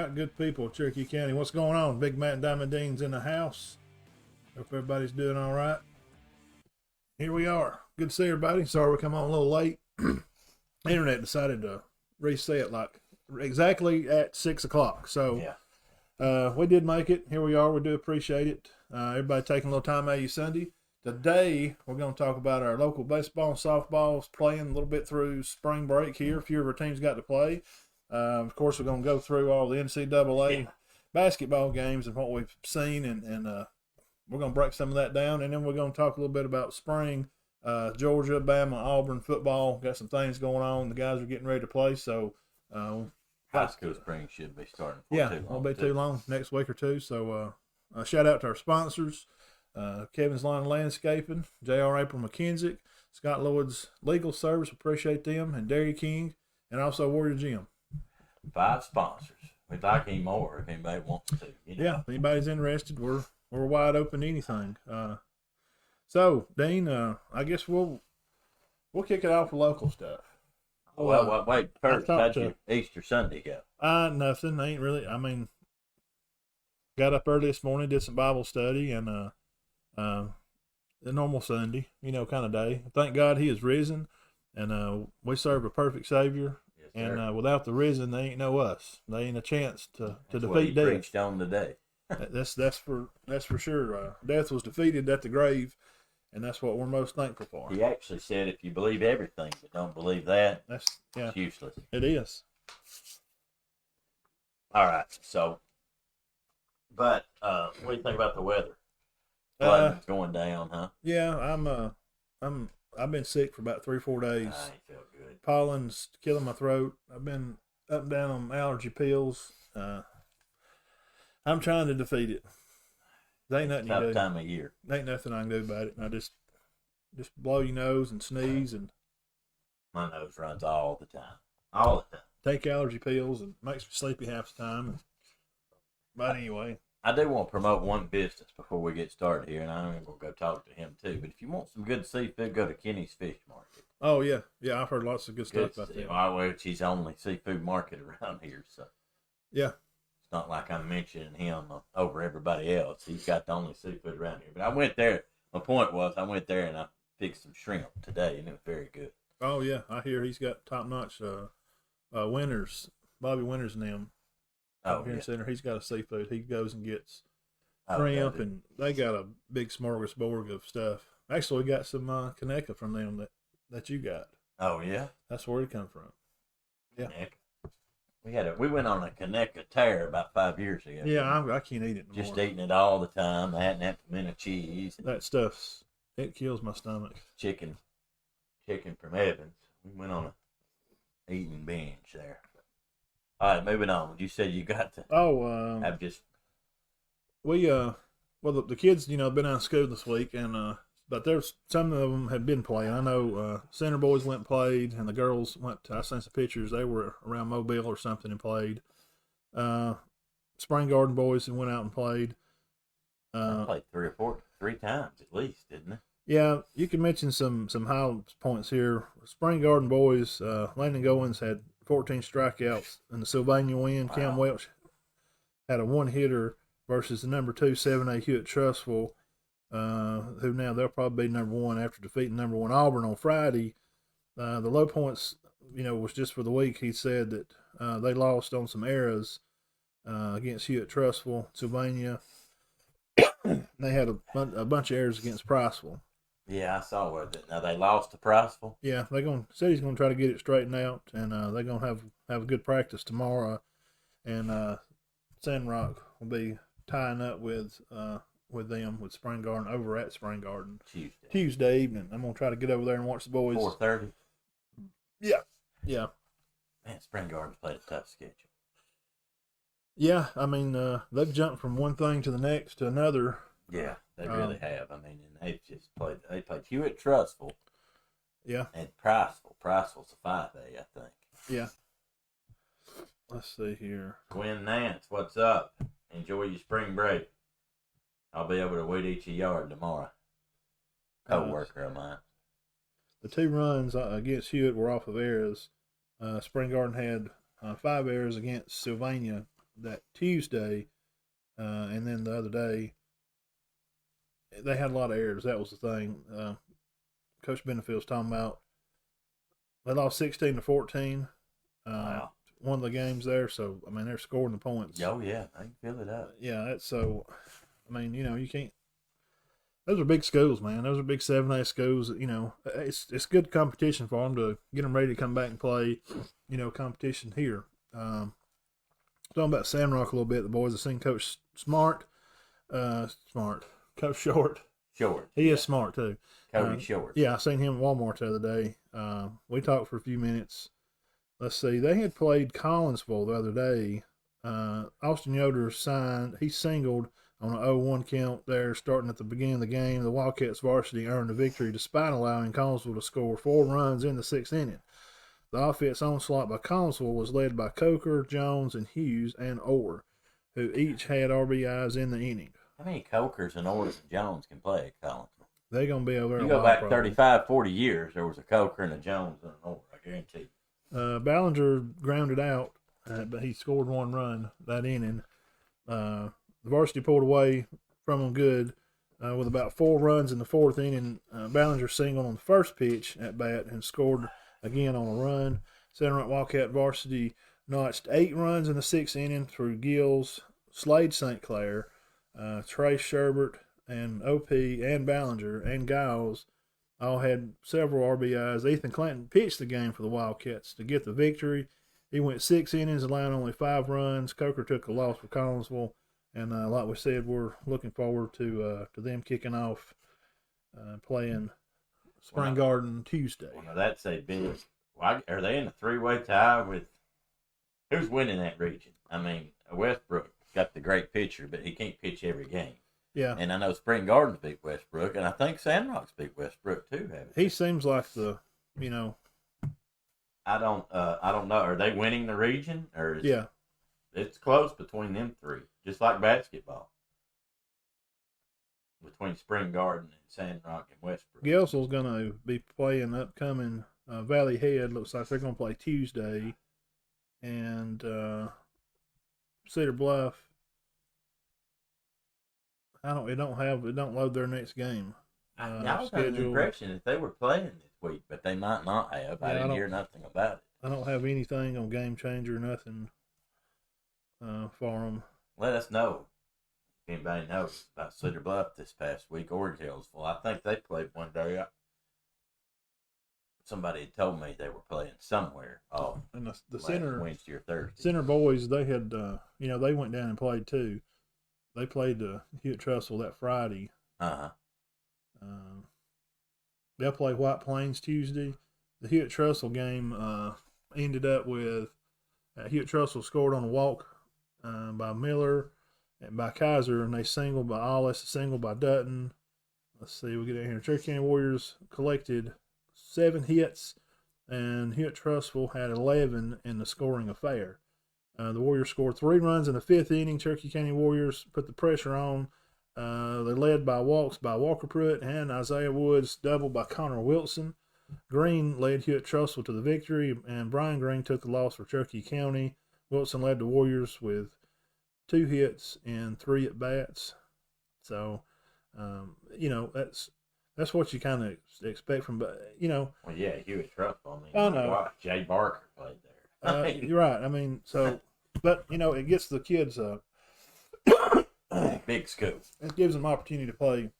right, good people, Cherokee County. What's going on? Big Matt and Diamond Dean's in the house. Hope everybody's doing all right. Here we are. Good to see everybody. Sorry we come on a little late. Internet decided to reset like exactly at 6 o'clock. So we did make it. Here we are. We do appreciate it. Everybody taking a little time out of your Sunday. Today, we're going to talk about our local baseball and softballs playing a little bit through spring break here. A few of our teams got to play. Of course, we're going to go through all the NCAA basketball games and what we've seen, and we're going to break some of that down, and then we're going to talk a little bit about spring. Georgia, Bama, Auburn football. Got some things going on. The guys are getting ready to play, so high school spring should be starting. Won't be too long, next week or two. So shout out to our sponsors, Kevin's Lawn and Landscaping, J.R. April McKenzie, Scott Lloyd's Legal Service, appreciate them, and Dairy King, and also Warrior Gym. 5 sponsors. We'd like any more if anybody wants to. Yeah, if anybody's interested, we're wide open to anything. So, Dean, I guess we'll kick it off with local stuff. Well, wait. First, how'd your Easter Sunday go? Nothing. Ain't really. I mean, got up early this morning, did some Bible study, and the normal Sunday, kind of day. Thank God He is risen, and we serve a perfect Savior. Yes, and without the risen, they ain't no us. They ain't a chance to defeat death. Preached on today. that's for sure. Death was defeated at the grave. And that's what we're most thankful for. He actually said, if you believe everything but don't believe that, it's useless. It is. All right. So, but what do you think about the weather? Flooding's going down, huh? Yeah, I've been sick for about 3 or 4 days. I ain't feel good. Pollen's killing my throat. I've been up and down on allergy pills. I'm trying to defeat it. There ain't nothing you do. Tough time of year. There ain't nothing I can do about it. I just blow your nose and sneeze, and my nose runs all the time. All the time. Take allergy pills and makes me sleepy half the time. But anyway, I do want to promote one business before we get started here, and I'm going to go talk to him too. But if you want some good seafood, go to Kenny's Fish Market. Oh yeah, I've heard lots of good stuff about that. Well, which he's only seafood market around here, so yeah. It's not like I'm mentioning him over everybody else. He's got the only seafood around here. But I went there. My point was, I went there and I fixed some shrimp today, and it was very good. Oh yeah, I hear he's got top notch Winters, Bobby Winters and them. Here in Center, he's got a seafood. He goes and gets shrimp, and they got a big smorgasbord of stuff. Actually, we got some Kaneka from them that you got. Oh yeah, that's where it come from. Yeah. Kaneka. We went on a Kaneka tear about 5 years ago. Yeah, I can't eat it anymore. Just eating it all the time. I hadn't had pimento cheese. That stuff's, it kills my stomach. Chicken from Evans. We went on a eating binge there. All right, moving on. You said you got to. The kids, been out of school this week, and but there's some of them have been playing. I know Center boys went and played, and the girls went. I seen some pictures. They were around Mobile or something and played. Spring Garden boys went out and played. I played 3 times at least, didn't it? Yeah, you can mention some high points here. Spring Garden boys, Landon Goins had 14 strikeouts in the Sylvania win. Wow. Cam Welch had a 1-hitter versus the number 2 7A Hewitt Trustful. Who now they'll probably be number 1 after defeating number 1 Auburn on Friday. The low points, was just for the week. He said that they lost on some errors against Hewitt Trustful, Sylvania. They had a bunch of errors against Priceville. Yeah, I saw where that. Now they lost to Priceville. Yeah, City's going to try to get it straightened out, and they're going to have a good practice tomorrow. And Sandrock will be tying up with them with Spring Garden over at Spring Garden Tuesday evening. I'm gonna try to get over there and watch the boys. 4:30. Yeah. Man, Spring Garden's played a tough schedule. Yeah, I mean they've jumped from one thing to the next to another. Yeah, they really have. I mean, and they've just played. They played Hewitt Trustful. Yeah. And Priceville. Priceville's a 5A, I think. Yeah. Let's see here. Gwen Nance, what's up? Enjoy your spring break. I'll be able to weed each yard tomorrow. Co-worker of mine. The 2 runs against Hewitt were off of errors. Spring Garden had 5 errors against Sylvania. that Tuesday, and then the other day they had a lot of errors. That was the thing. Coach Benefield's talking about they lost 16-14. Wow. One of the games there, so I mean they're scoring the points. Oh yeah, I can feel it up. Yeah, that's so. I mean, you can't. Those are big schools, man. Those are big 7A schools. It's good competition for them to get them ready to come back and play. Competition here. Talking about Sandrock a little bit. The boys have seen Coach Smart, Coach Short. Short. He is smart too. Cody Short. Yeah, I seen him at Walmart the other day. We talked for a few minutes. Let's see. They had played Collinsville the other day. Austin Yoder he singled on an 0-1 count there starting at the beginning of the game. The Wildcats varsity earned the victory despite allowing Collinsville to score 4 runs in the 6th inning. The offense onslaught by Collinsville was led by Coker, Jones, and Hughes and Orr, who each had RBIs in the inning. How many Cokers and Orrs and Jones can play at Collinsville? They're going to be over there. You go back 35, 40 years, there was a Coker and a Jones and an Orr, I guarantee you. Ballinger grounded out, but he scored 1 run that inning. The varsity pulled away from them good with about 4 runs in the 4th inning. Ballinger singled on the first pitch at bat and scored again on a run. Center Wildcat varsity notched 8 runs in the 6th inning through Gills, Slade St. Clair, Trey Sherbert, and OP, and Ballinger, and Giles all had several RBIs. Ethan Clanton pitched the game for the Wildcats to get the victory. He went 6 innings, allowing only 5 runs. Coker took a loss for Collinsville. And like we said, we're looking forward to them kicking off playing Spring Garden Tuesday. Well, that's a big. Are they in a 3-way tie with who's winning that region? I mean, Westbrook got the great pitcher, but he can't pitch every game. Yeah, and I know Spring Gardens beat Westbrook, and I think Sandrock's beat Westbrook too. He seems like the. I don't know. Are they winning the region or? Yeah. It's close between them 3, just like basketball. Between Spring Garden and Sandrock and Westbrook. Gelsell's going to be playing upcoming Valley Head. Looks like they're going to play Tuesday. And Cedar Bluff. It don't load their next game. I was under the impression that they were playing this week, but they might not have. I didn't hear nothing about it. I don't have anything on Game Changer, nothing. For them. Let us know if anybody knows about Cedar Bluff this past week or Hillsville. I think they played one day. Somebody had told me they were playing somewhere. And the center Wednesday or Thursday. Center boys, they had they went down and played too. They played Hewitt Trussell that Friday. They'll play White Plains Tuesday. The Hewitt Trussell game ended up with Hewitt Trussell scored on a walk by Miller and by Kaiser, and they singled by Ollis, a single by Dutton. Let's see, we get in here. Cherokee County Warriors collected 7 hits, and Hewitt Trussell had 11 in the scoring affair. The Warriors scored 3 runs in the 5th inning. Cherokee County Warriors put the pressure on. They led by walks by Walker Pruitt and Isaiah Woods, doubled by Connor Wilson. Green led Hewitt Trussell to the victory, and Brian Green took the loss for Cherokee County. Wilson led the Warriors with 2 hits and 3 at-bats. So, that's what you kind of expect from, Well, yeah, Hewitt Trussell. I know. Jay Barker played there. You're right. I mean, so, but, it gets the kids big school. It gives them opportunity to play,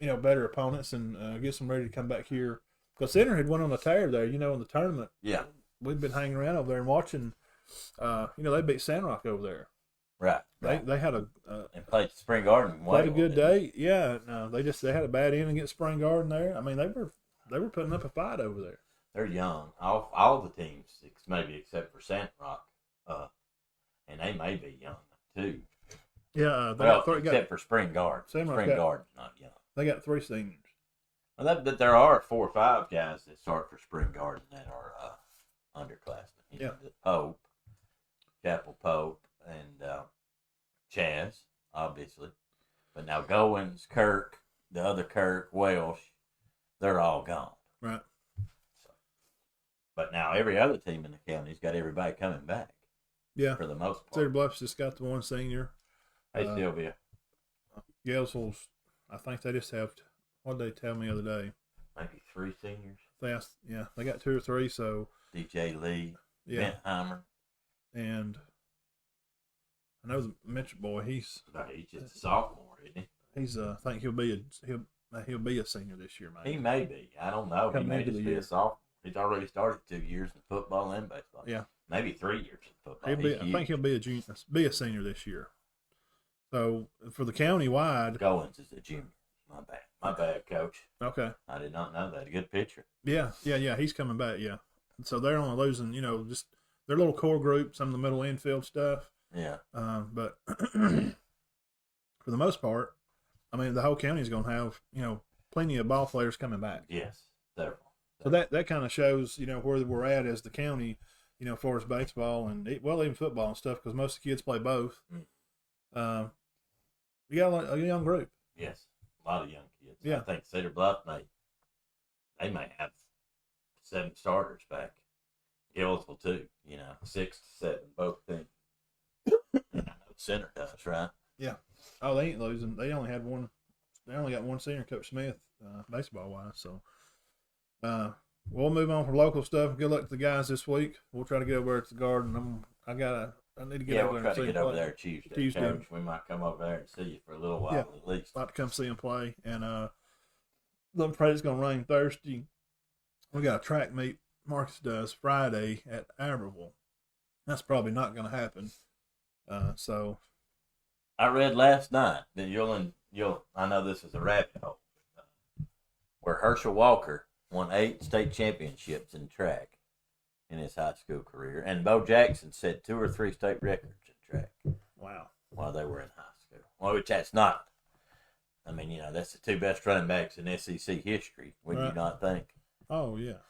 better opponents and get them ready to come back here. Because Center had went on the tear there, in the tournament. Yeah. We've been hanging around over there and watching. They beat Sandrock over there. Right. They had and played Spring Garden. Played a good day. Yeah. They had a bad inning against Spring Garden there. I mean, they were putting up a fight over there. They're young. All the teams, maybe except for Sandrock, and they may be young too. Yeah. Except for Spring Garden. Spring Garden's not young. They got 3 seniors. Well, but there are 4 or 5 guys that start for Spring Garden that are underclassmen. Pope, Chapel Pope, and Chaz, obviously. But now Goins, Kirk, the other Kirk, Welsh, they're all gone. Right. So, but now every other team in the county's got everybody coming back. Yeah. For the most part. Cedar Bluff's just got the one senior. They still be. Gainesville's, I think they just have, what did they tell me the other day? Maybe 3 seniors. They got 2 or 3, so. DJ Lee, Bentheimer. And I know the Mitchell boy, he's just a sophomore, isn't he? I think he'll be a senior this year, maybe. He may be. I don't know. He may just be a sophomore. He's already started 2 years in football and baseball. Yeah. Maybe 3 years in football. I think he'll be a senior this year. So for the county-wide. Goins is a junior. My bad, coach. Okay. I did not know that. A good pitcher. Yeah. He's coming back, yeah. So they're only losing, just their little core group, some of the middle infield stuff. Yeah. But for the most part, I mean, the whole county is going to have, plenty of ball players coming back. Yes, several. So that kind of shows, where we're at as the county, as far as baseball and, even football and stuff, because most of the kids play both. You got a young group. Yes, a lot of young kids. Yeah. I think Cedar Bluff may have 7 starters back. Gillsville too, 6 to 7, both teams. And I know Center does, right? Yeah. Oh, they ain't losing. They only had one. They only got one senior, Coach Smith, baseball wise. So, we'll move on from local stuff. Good luck to the guys this week. We'll try to get over at the Garden. I need to get over there. We'll try to get over there Tuesday. Coach. We might come over there and see you for a little while at least. Like to come see them play. And I'm afraid it's going to rain Thursday. We got a track meet Marcus does Friday at Aberville. That's probably not going to happen. So I read last night that I know this is a rabbit hole, where Herschel Walker won 8 state championships in track in his high school career, and Bo Jackson set 2 or 3 state records in track. Wow! While they were in high school, well, which that's not. I mean, that's the 2 best running backs in SEC history. Would you not think? Oh yeah.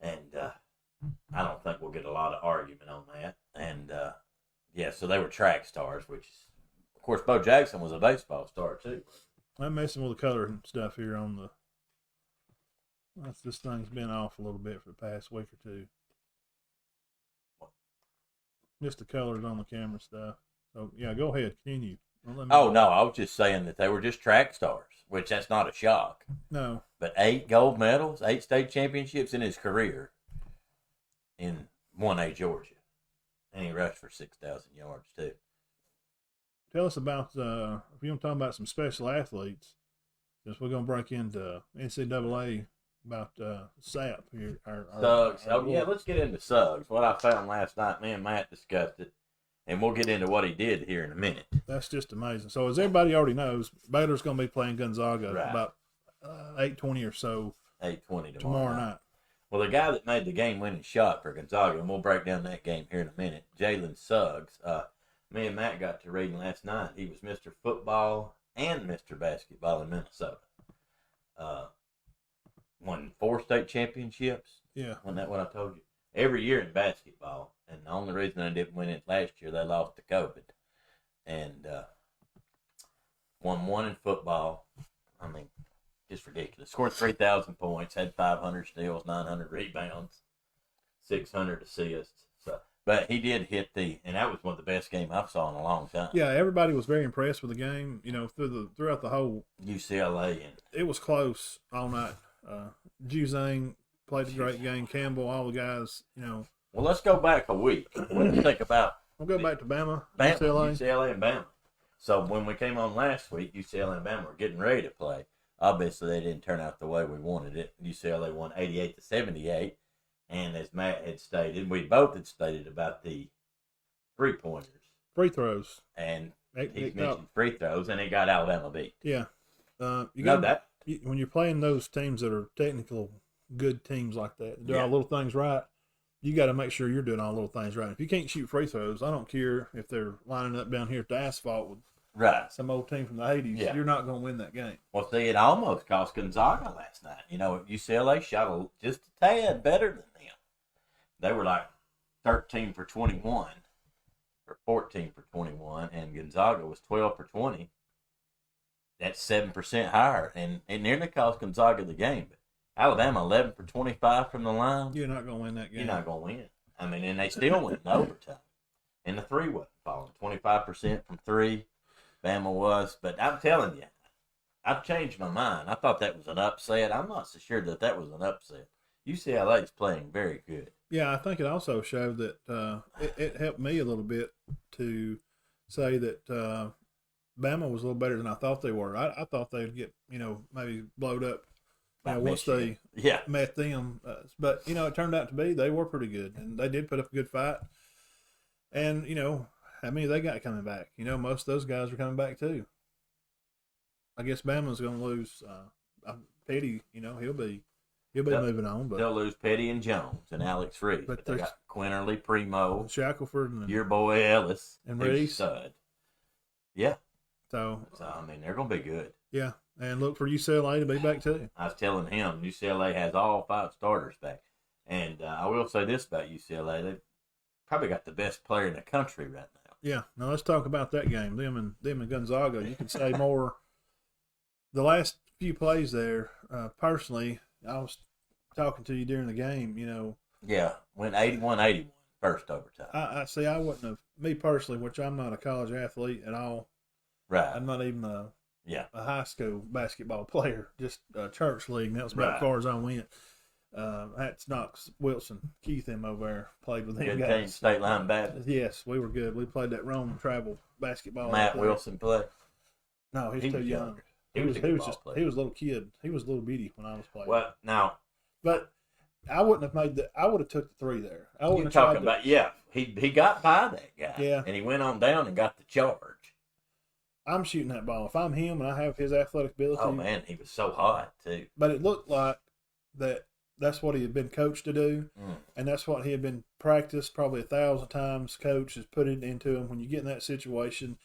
And I don't think we'll get a lot of argument on that. And so they were track stars, which is, of course, Bo Jackson was a baseball star too. I'm messing with the color and stuff here on the. This thing's been off a little bit for the past week or 2. Just the colors on the camera stuff. So yeah, go ahead, continue. No, I was just saying that they were just track stars, which that's not a shock. No. But 8 gold medals, 8 state championships in his career in 1A Georgia. And he rushed for 6,000 yards too. Tell us about, if you want to talk about some special athletes, since we're going to break into NCAA about SAP here. Suggs. Let's get into Suggs. What I found last night, me and Matt discussed it, and we'll get into what he did here in a minute. That's just amazing. So as everybody already knows, Baylor's going to be playing Gonzaga about 8:20 or so. 8:20 tomorrow night. Well, the guy that made the game-winning shot for Gonzaga, and we'll break down that game here in a minute, Jalen Suggs. Me and Matt got to reading last night. He was Mr. Football and Mr. Basketball in Minnesota. Won 4 state championships. Yeah. Wasn't that what I told you? Every year in basketball. And the only reason they didn't win it last year, they lost to COVID. And won 1 in football. I mean, just ridiculous. Scored 3,000 points, had 500 steals, 900 rebounds, 600 assists. So, but he did hit and that was one of the best games I've saw in a long time. Yeah, everybody was very impressed with the game. Throughout the whole UCLA, and it was close all night. Juzang played a great game. Campbell, all the guys. Well, let's go back a week. What do you think about? We'll go back to Bama, UCLA and Bama. So when we came on last week, UCLA and Bama were getting ready to play. Obviously, they didn't turn out the way we wanted it. UCLA won 88-78, and as Matt had stated, we both had stated about the free throws, and he mentioned free throws, and it got Alabama beat. Yeah, when you're playing those teams that are technical good teams like that, do all little things right. You got to make sure you're doing all little things right. If you can't shoot free throws, I don't care if they're lining up down here at the asphalt with some old team from the 80s. You're not going to win that game. Well, see, it almost cost Gonzaga last night. UCLA shot just a tad better than them. They were like 13 for 21 or 14 for 21, and Gonzaga was 12 for 20. That's 7% higher, and it nearly cost Gonzaga the game. But Alabama 11 for 25 from the line. You're not going to win that game. You're not going to win. I mean, and they still went in overtime. and the three wasn't falling. 25% from three, Bama was. But I'm telling you, I've changed my mind. I thought that was an upset. I'm not so sure that was an upset. UCLA is playing very good. Yeah, I think it also showed that it helped me a little bit to say that Bama was a little better than I thought they were. I thought they'd get, maybe blowed up once they met them. But, it turned out to be they were pretty good, and they did put up a good fight. And, how many they got coming back? Most of those guys are coming back too. I guess Bama's going to lose Petty. He'll be moving on. But they'll lose Petty and Jones and Alex Reed. But they got Quinterly, Primo, Shackelford, and your boy Ellis, and Reese. Stud. Yeah. So I mean, they're going to be good. Yeah, and look for UCLA to be back too. I was telling him UCLA has all 5 starters back, and I will say this about UCLA: they've probably got the best player in the country right now. Yeah. Now let's talk about that game. Them and Gonzaga. You can say more. The last few plays there, personally, I was talking to you during the game. Yeah, went 81-81 first overtime. I see. I wouldn't have, me personally, which I'm not a college athlete at all. Right. I'm not even a high school basketball player, just a church league. And that was about as far as I went. That's Knox, Wilson, Keith, them over there played with them good guys. Team, State Line Baptist. Yes, we were good. We played that Rome travel basketball. Matt Wilson played. No, he was too young. He was a little kid. He was a little bitty when I was playing. Well, now, but I wouldn't have made I would have took the 3 there. I wouldn't you're talking about he got by that guy. Yeah, and he went on down and got the charge. I'm shooting that ball. If I'm him and I have his athletic ability. Oh man, he was so hot too. But it looked like that's what he had been coached to do, and that's what he had been practiced probably 1,000 times. Coach has put it into him. When you get in that situation,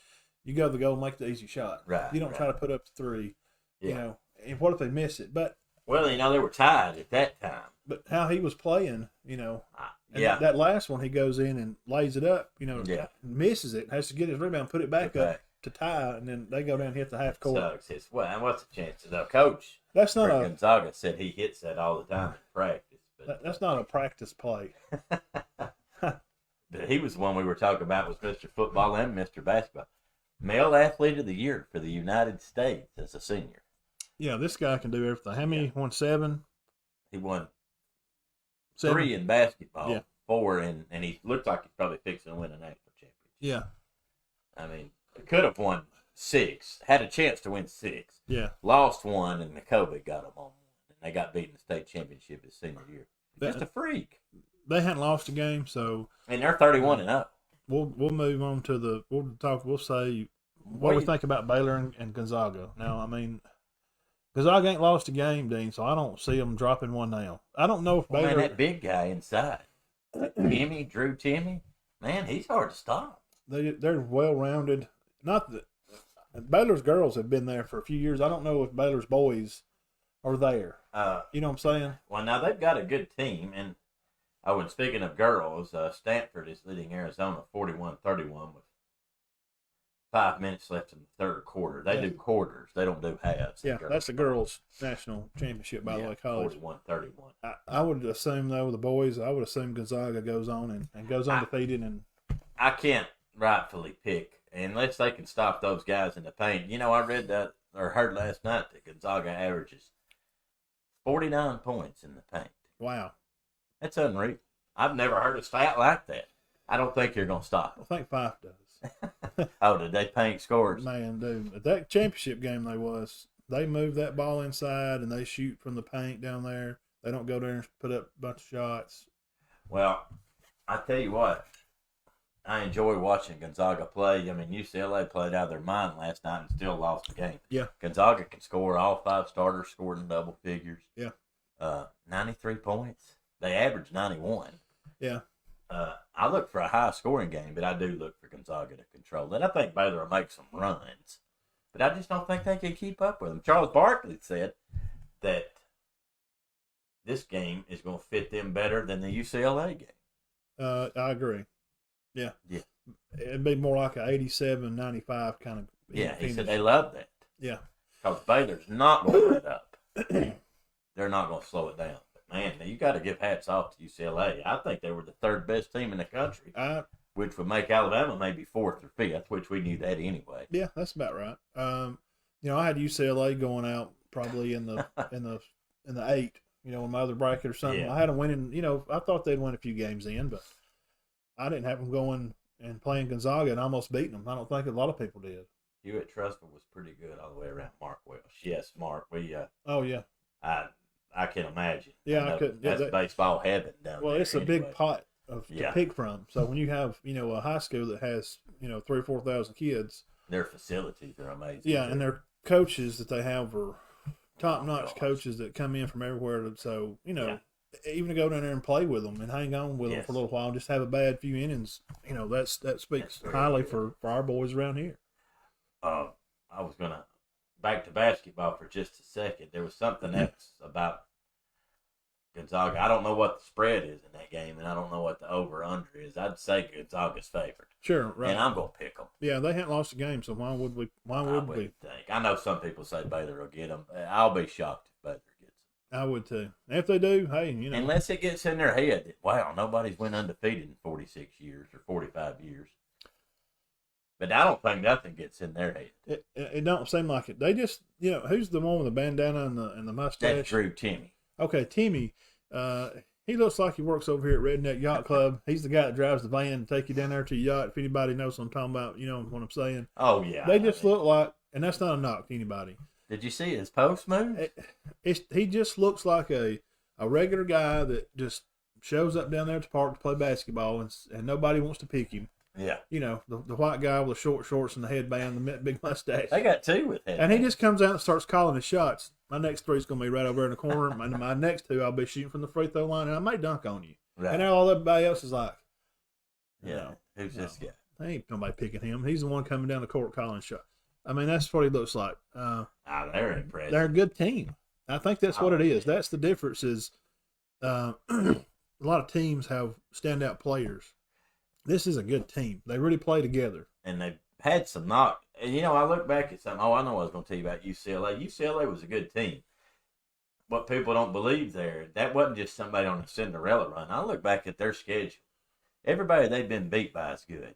you go to the goal and make the easy shot. Right. You don't try to put up the 3. Yeah. And what if they miss it? But well, they were tied at that time. But how he was playing, that last one he goes in and lays it up, misses it, has to get his rebound, put it back up to tie, and then they go down and hit the half court. Sucks. Well, and what's the chances? The coach that's not Gonzaga said he hits that all the time in practice. But that's not a practice play. But he was the one we were talking about was Mr. Football and Mr. Basketball. Male Athlete of the Year for the United States as a senior. Yeah, this guy can do everything. How many? Won 7? He won 7. 3 in basketball, 4 and he looked like he's probably fixing to win a national championship. Yeah. I mean, could have won 6, had a chance to win 6. Yeah. Lost 1, and the COVID got them on 1. And they got beat in the state championship his senior year. Just a freak. They hadn't lost a game, so. And they're 31-0. We'll move on to we'll say what we think about Baylor and Gonzaga. Now, I mean, Gonzaga ain't lost a game, Dean, so I don't see them dropping one now. I don't know if Baylor. Man, that big guy inside, Drew Timmy, man, he's hard to stop. They're well-rounded. Not that Baylor's girls have been there for a few years. I don't know if Baylor's boys are there. You know what I'm saying? Well, now they've got a good team, and when speaking of girls, Stanford is leading Arizona 41-31 with 5 minutes left in the third quarter. They do quarters. They don't do halves. Yeah, that's the girls' national championship, by the way, college. 41-31. I would assume, though, the boys, I would assume Gonzaga goes on and goes undefeated. And I can't rightfully pick unless they can stop those guys in the paint. I read that or heard last night that Gonzaga averages 49 points in the paint. Wow. That's unreal. I've never heard a stat like that. I don't think you're going to stop them. I think 5 does. Oh, did they paint scores? Man, dude. At that championship game they move that ball inside and they shoot from the paint down there. They don't go there and put up a bunch of shots. Well, I tell you what, I enjoy watching Gonzaga play. I mean, UCLA played out of their mind last night and still lost the game. Yeah. Gonzaga can score. All 5 starters scored in double figures. Yeah. 93 points. They averaged 91. Yeah. I look for a high scoring game, but I do look for Gonzaga to control it. I think Baylor will make some runs, but I just don't think they can keep up with them. Charles Barkley said that this game is going to fit them better than the UCLA game. I agree. Yeah. Yeah. It'd be more like an 87-95 kind of. Yeah, he said they love that. Yeah. Because Baylor's not going to let up. They're not going to slow it down. Man, you got to give hats off to UCLA. I think they were the 3rd best team in the country which would make Alabama maybe 4th or 5th, which we knew that anyway. Yeah, that's about right. I had UCLA going out probably in the 8. In my other bracket or something. Yeah. I had them winning. I thought they'd win a few games in, but I didn't have them going and playing Gonzaga and almost beating them. I don't think a lot of people did. You at Trustful was pretty good all the way around. Mark Welsh. Yes, Mark. We. Oh yeah. I can imagine. Yeah, I couldn't. That's baseball heaven down there. Well, it's a anyway. big pot to pick from. So when you have a high school that has 3,000 or 4,000 kids, their facilities are amazing. Yeah, and their coaches that they have are top-notch coaches that come in from everywhere. So even to go down there and play with them and hang on with them for a little while, just have a bad few innings. That speaks highly for our boys around here. I was gonna back to basketball for just a second. There was something else about Gonzaga. I don't know what the spread is in that game, and I don't know what the over/under is. I'd say Gonzaga's favored. Sure, right. And I'm gonna pick them. Yeah, they hadn't lost a game, so why would we? I wouldn't think. I know some people say Baylor will get them. I'll be shocked if Baylor gets them. I would too. If they do, hey, unless it gets in their head that nobody's went undefeated in 46 years or 45 years. But I don't think nothing gets in their head. It don't seem like it. They just, who's the one with the bandana and the mustache? That's Drew Timme. Okay, Timme. He looks like he works over here at Redneck Yacht Club. He's the guy that drives the van and take you down there to your yacht. If anybody knows what I'm talking about, you know what I'm saying. Oh yeah. They just look like, and that's not a knock to anybody. Did you see his post move? He just looks like a regular guy that just shows up down there at the park to play basketball, and nobody wants to pick him. Yeah. The white guy with the short shorts and the headband and the big mustache. They got 2 with that. And he just comes out and starts calling his shots. My next 3's going to be right over in the corner. And my next 2, I'll be shooting from the free throw line, and I may dunk on you. Right. And all everybody else is like, who's this guy? Ain't nobody picking him. He's the one coming down the court calling shots. I mean, that's what he looks like. They're impressive. They're a good team. I think that's what it is. That's the difference is a lot of teams have standout players. This is a good team. They really play together. And they've had some knock. And, I look back at something. I know what I was going to tell you about UCLA. UCLA was a good team. What people don't believe there, that wasn't just somebody on a Cinderella run. I look back at their schedule. Everybody they've been beat by is good.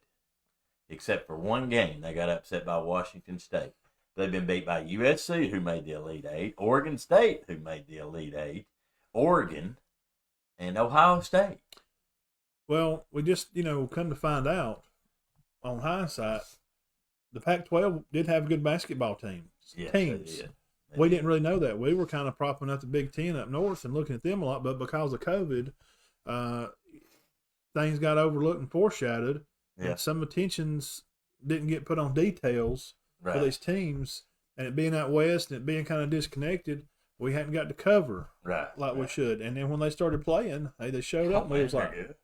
Except for one game. They got upset by Washington State. They've been beat by USC, who made the Elite Eight, Oregon State, who made the Elite Eight, Oregon, and Ohio State. Well, we just, come to find out, on hindsight, the Pac-12 did have a good basksport teams. Yes, teams. We didn't really know that. We were kind of propping up the Big Ten up north and looking at them a lot, but because of COVID, things got overlooked and foreshadowed, and some attentions didn't get put on details for these teams, and it being out west and it being kind of disconnected, we hadn't got to cover we should. And then when they started playing, they showed up, and we was like, good.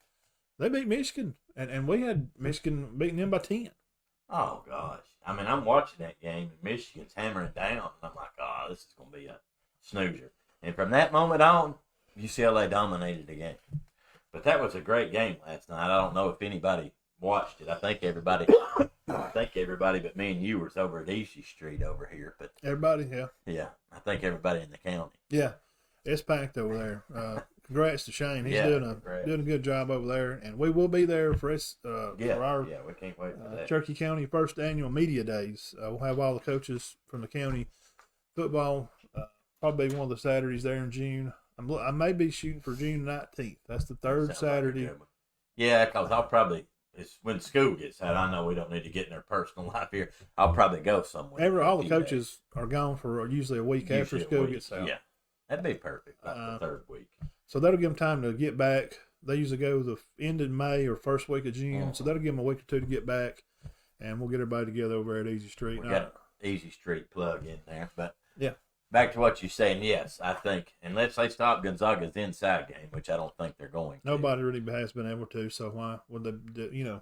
They beat Michigan, and we had Michigan beating them by 10. Oh, gosh. I mean, I'm watching that game, and Michigan's hammering down, and I'm like, this is going to be a snoozer. And from that moment on, UCLA dominated the game. But that was a great game last night. I don't know if anybody watched it. I think everybody but me and you was over at Easy Street over here. But everybody, yeah. Yeah, I think everybody in the county. Yeah, it's packed over there. Congrats to Shane. He's doing a good job over there, and we will be there for us for our we can't wait for that. Cherokee County first annual media days. We'll have all the coaches from the county football. Probably one of the Saturdays there in June. I may be shooting for June 19th. That's the third Saturday. Yeah, because I'll probably. It's when school gets out. I know we don't need to get in their personal life here. I'll probably go somewhere. All the coaches are gone for usually a week after school gets out. Yeah, that'd be perfect. About the third week. So that'll give them time to get back. They usually go the end of May or first week of June. So that'll give them a week or 2 to get back, and we'll get everybody together over at Easy Street. We got an Easy Street plug in there, but yeah. Back to what you're saying, yes, I think, unless they stop Gonzaga's inside game, which I don't think they're going to. Nobody really has been able to, so why would they do,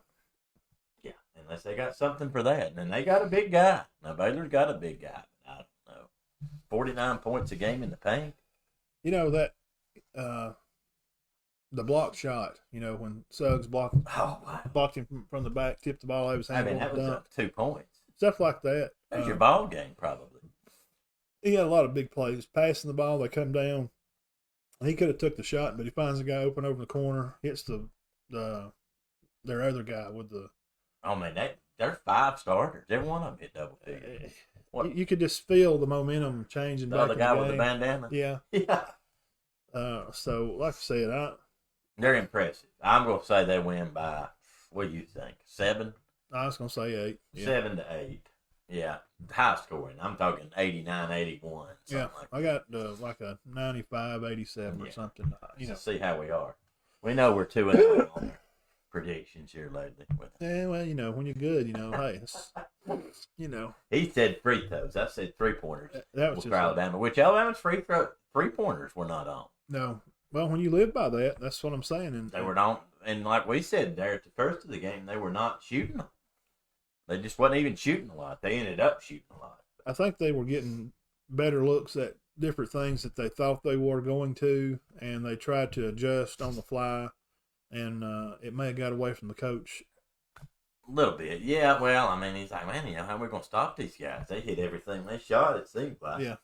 Yeah, unless they got something for that. And they got a big guy. Now, Baylor's got a big guy. I don't know. 49 points a game in the paint. That the block shot, when Suggs blocked him from the back, tipped the ball over his hand. That was up 2 points. Stuff like that. That was your ball game, probably. He had a lot of big plays. Passing the ball, they come down. He could have took the shot, but he finds a guy open over the corner, hits the their other guy with the. I mean, they're 5 starters. Every one of them hit double figures. You could just feel the momentum changing. The back other in guy the with the game. bandana? Yeah. Yeah. So, like I said, they're impressive. I'm going to say they win by, what do you think, 7? I was going to say 8. Yeah. 7 to 8. Yeah. High scoring. I'm talking 89, 81. Yeah. Like I got like a 95, 87 or something. See how we are. We know we're 2-0 on our predictions here lately. Yeah, well, when you're good, hey, it's, He said free throws. I said 3-pointers. That was for just Alabama, which Alabama's 3-pointers were not on. No. Well, when you live by that, that's what I'm saying. And they were not, and like we said there at the first of the game, they were not shooting them. They just wasn't even shooting a lot. They ended up shooting a lot. I think they were getting better looks at different things that they thought they were going to, and they tried to adjust on the fly, and it may have got away from the coach. A little bit, yeah. Well, I mean, he's like, man, how are we going to stop these guys? They hit everything they shot, it seems like. Yeah.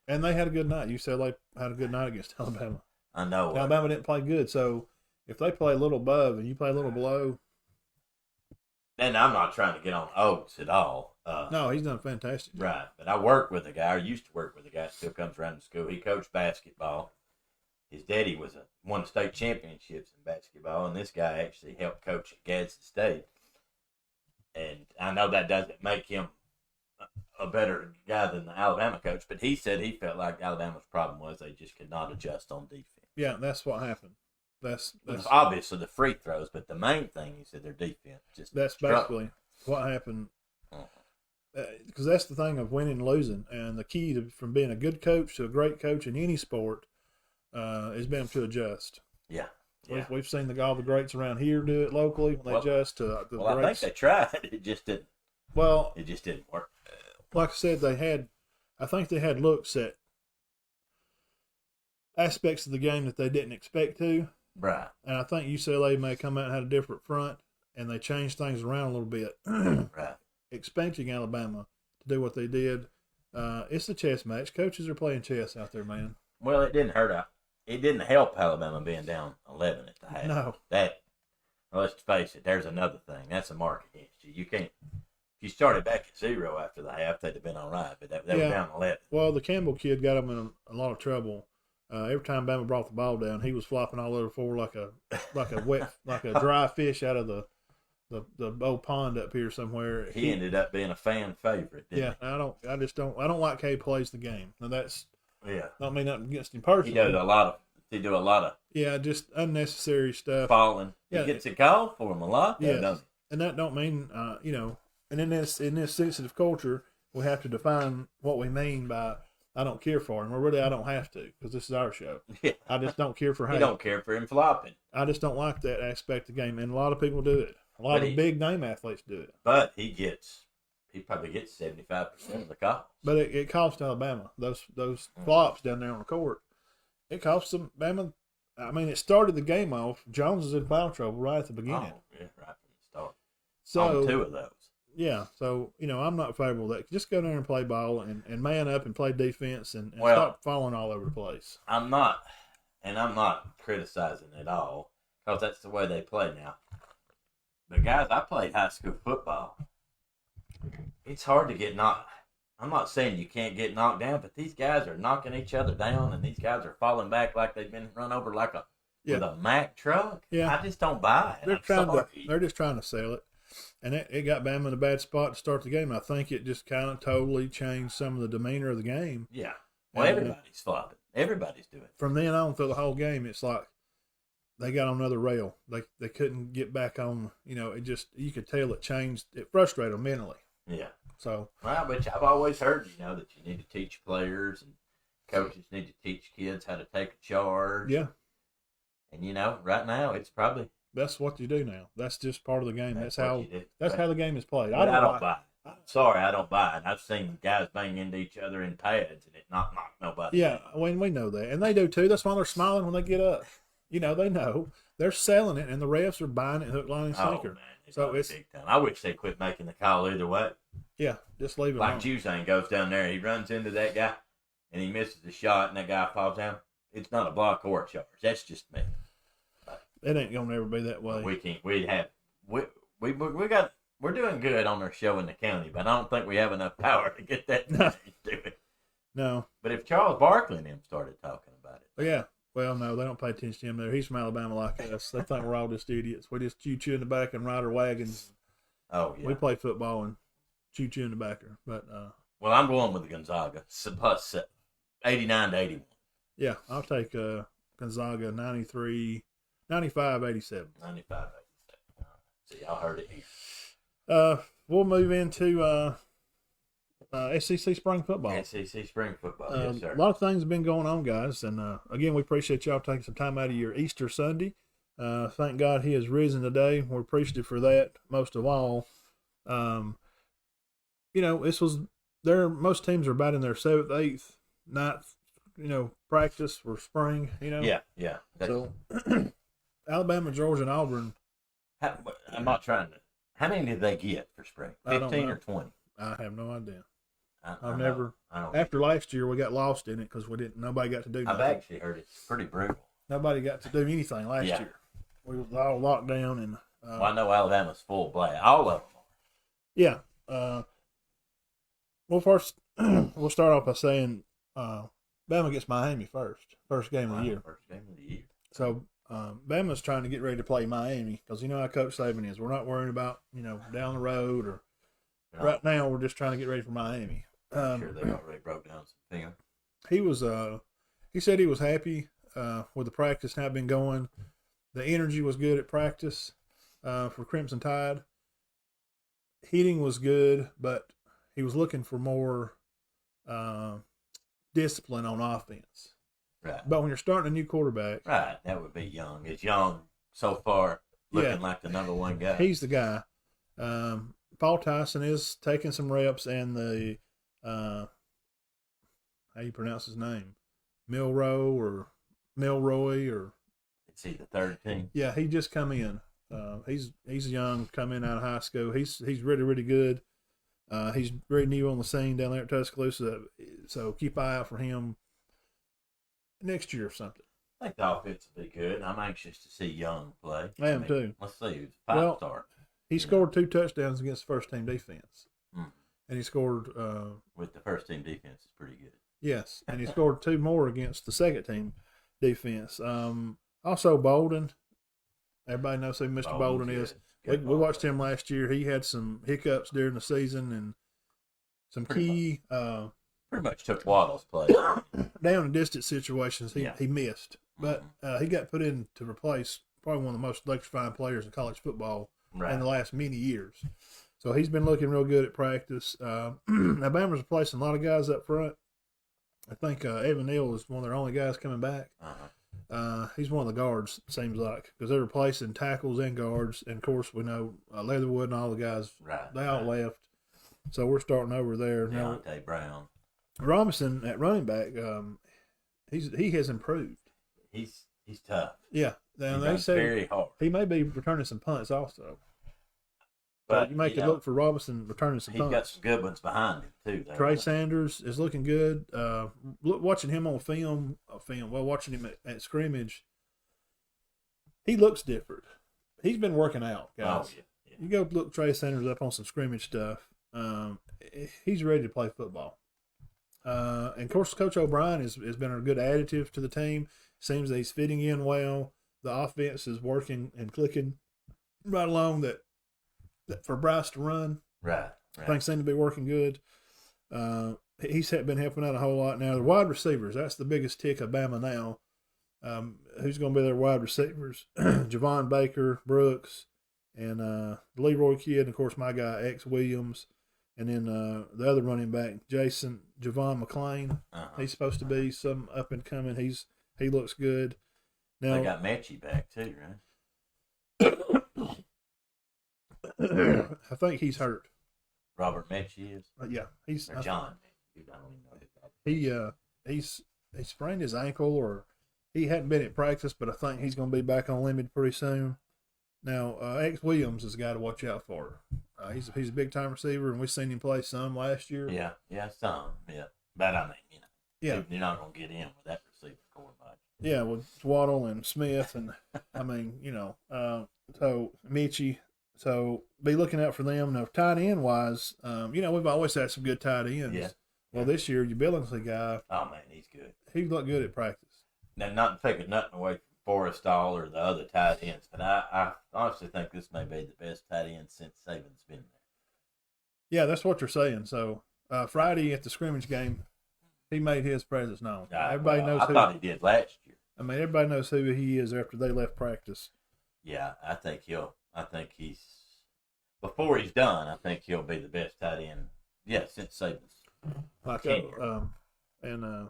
And they had a good night. UCLA had a good night against Alabama. I know. Alabama didn't play good, so if they play a little above and you play a little below. And I'm not trying to get on Oaks at all. No, he's done a fantastic job. Right. But I work with a guy, or used to work with a guy, still comes around to school. He coached basketball. His daddy won state championships in basketball, and this guy actually helped coach at Gadsden State. And I know that doesn't make him a better guy than the Alabama coach, but he said he felt like Alabama's problem was they just could not adjust on defense. Yeah, that's what happened. That's obviously the free throws, but the main thing he said their defense just. That's basically what happened. Because that's the thing of winning and losing, and the key from being a good coach to a great coach in any sport is being able to adjust. Yeah. We've seen all the greats around here do it locally when they adjust to the greats. I think they tried. It just didn't. Well, it just didn't work. Like I said, I think they had looks at aspects of the game that they didn't expect to. Right. And I think UCLA may come out and had a different front, and they changed things around a little bit. Right. Expecting Alabama to do what they did. It's a chess match. Coaches are playing chess out there, man. Well, it didn't hurt. It didn't help Alabama being down 11 at the half. No. Well, let's face it, there's another thing. That's a mark against you. You can't. If you started back at 0 after the half, they'd have been all right, but they were down 11. Well, the Campbell kid got them in a lot of trouble. Every time Bama brought the ball down, he was flopping all over the floor like a dry fish out of the old pond up here somewhere. He ended up being a fan favorite. Didn't he? I don't like how he plays the game. Now don't mean nothing against him personally. He do a lot of just unnecessary stuff. Falling. Yeah. He gets a call for him a lot. Yeah. Doesn't he? And that don't mean and in this sensitive culture, we have to define what we mean by I don't care for him, or really I don't have to, because this is our show. Yeah. I just don't care for him. You don't care for him flopping. I just don't like that aspect of the game, and a lot of people do it. A lot of big name athletes do it. But he probably gets 75% of the calls. But it cost Alabama those flops down there on the court. It cost them Bama. I mean, it started the game off. Jones was in foul trouble right at the beginning. Oh, yeah, right from the start. So on 2 of those. Yeah, so I'm not favorable to that. Just go there and play ball and man up and play defense and stop falling all over the place. I'm not criticizing at all, because that's the way they play now. But guys, I played high school football. It's hard to get knocked. I'm not saying you can't get knocked down, but these guys are knocking each other down, and these guys are falling back like they've been run over with a Mack truck. Yeah. I just don't buy it. They're just trying to sell it. And it got Bama in a bad spot to start the game. I think it just kind of totally changed some of the demeanor of the game. Yeah. Well, everybody's flopping. Everybody's doing it. From then on through the whole game, it's like they got on another rail. They couldn't get back on. It just, you could tell it changed. It frustrated them mentally. Yeah. So. Well, but I've always heard, that you need to teach players and coaches need to teach kids how to take a charge. Yeah. And, right now it's probably. That's what you do now. That's just part of the game. That's how the game is played. I don't buy it. Sorry, I don't buy it. I've seen guys bang into each other in pads and it not knock nobody. Yeah, we know that. And they do too. That's why they're smiling when they get up. They know. They're selling it and the refs are buying it hook, line, and sinker. Oh, man. It's big time. I wish they quit making the call either way. Yeah, just leave it like alone. Juzang goes down there, he runs into that guy and he misses the shot and that guy falls down. It's not a block or a charge. That's just me. It ain't gonna ever be that way. we're doing good on our show in the county, but I don't think we have enough power to get that to it. No. But if Charles Barkley and him started talking about it. Yeah. Well, no, they don't pay attention to him there. He's from Alabama like us. They think we're all just idiots. We just chew in the back and ride our wagons. Oh, yeah. We play football and chew in the backer. But well, I'm going with Gonzaga. Plus 89 to 81. Yeah, I'll take Gonzaga 93, 95, 87. 95, 87. See, y'all heard it here. We'll move into SEC spring football. SEC spring football, yes, sir. A lot of things have been going on, guys. And, again, we appreciate y'all taking some time out of your Easter Sunday. Thank God he has risen today. We're appreciative for that, most of all. Most teams are about in their 7th, 8th, 9th, practice for spring, Yeah. So, Alabama, Georgia, and Auburn. I'm not trying to. How many did they get for spring? 15 or 20? I have no idea. I've never. After last year, we got lost in it because nobody got to do nothing. I've actually heard it's pretty brutal. Nobody got to do anything last year. We was all locked down and. Well, I know Alabama's full blast. All of them are. Yeah. Well, first we'll start off by saying Bama gets Miami first game of the year. First game of the year. So Bama's trying to get ready to play Miami because you know how Coach Saban is. We're not worrying about down the road or right now. We're just trying to get ready for Miami. I'm sure they already broke down some film. He said he was happy with the practice and how it been going. The energy was good at practice for Crimson Tide. Hitting was good, but he was looking for more discipline on offense. Right. But when you're starting a new quarterback. Right, that would be Young. Is Young so far looking like the number one guy? He's the guy. Paul Tyson is taking some reps, and the how you pronounce his name? Milroy or is he the third team? Yeah, he just come in. He's young, come in out of high school. He's really, really good. He's very new on the scene down there at Tuscaloosa, so keep an eye out for him next year or something. I think the offense will be good. I'm anxious to see Young play. I am too. Let's see who's five-star. He scored 2 touchdowns against the first team defense. And he scored with the first team defense is pretty good. Yes, and he scored 2 more against the second team defense. Also Bolden. Everybody knows who Mr. Bolden is. We watched him last year. He had some hiccups during the season and some pretty much took Waddle's place. Down and distance situations he missed. But he got put in to replace probably one of the most electrifying players in college football in the last many years. So he's been looking real good at practice. Alabama's replacing a lot of guys up front. I think Evan Neal is one of their only guys coming back. He's one of the guards, it seems like, because they're replacing tackles and guards. And, of course, we know Leatherwood and all the guys, they all left. So we're starting over there. Deontay Brown. Robinson at running back, he has improved. He's tough. Yeah. Now, they said very hard. He may be returning some punts also. But you make it look for Robinson returning some punts. He's got some good ones behind him, too. Trey Sanders is looking good. Watching him on film, watching him at scrimmage, he looks different. He's been working out, guys. Oh, yeah. You go look Trey Sanders up on some scrimmage stuff. He's ready to play football. And, of course, Coach O'Brien has been a good additive to the team. Seems that he's fitting in well. The offense is working and clicking right along that for Bryce to run. Right. Things seem to be working good. He's been helping out a whole lot. Now, the wide receivers, that's the biggest tick of Bama now. Who's going to be their wide receivers? Javon Baker, Brooks, and the Leroy kid, and, of course, my guy, X Williams. And then the other running back, Javon McClain. He's supposed to be some up and coming. He looks good. Now, they got Mechie back, too, right? I think he's hurt. Robert Mechie is? Yeah. Or John Mechie. I don't even know. He sprained his ankle, or he hadn't been at practice, but I think he's going to be back on limited pretty soon. Now, X Williams is a guy to watch out for. He's a big-time receiver, and we've seen him play some last year. Yeah, some, yeah. But, I mean, you're not going to get in with that receiver core much. Yeah, with Waddle and Smith, and, I mean, so Mitchie. So be looking out for them. Now, tight end wise, we've always had some good tight ends. Yeah. Well, this year, your Billingsley guy. Oh, man, he's good. He looked good at practice. Now, not taking nothing away from Forrestall or the other tight ends, but I honestly think this may be the best tight end since Saban's been there. Yeah, that's what you're saying. So, Friday at the scrimmage game, he made his presence known. Everybody knows I thought he did last year. I mean, everybody knows who he is after they left practice. Yeah, I think he's, before he's done, I think he'll be the best tight end, since Saban's. The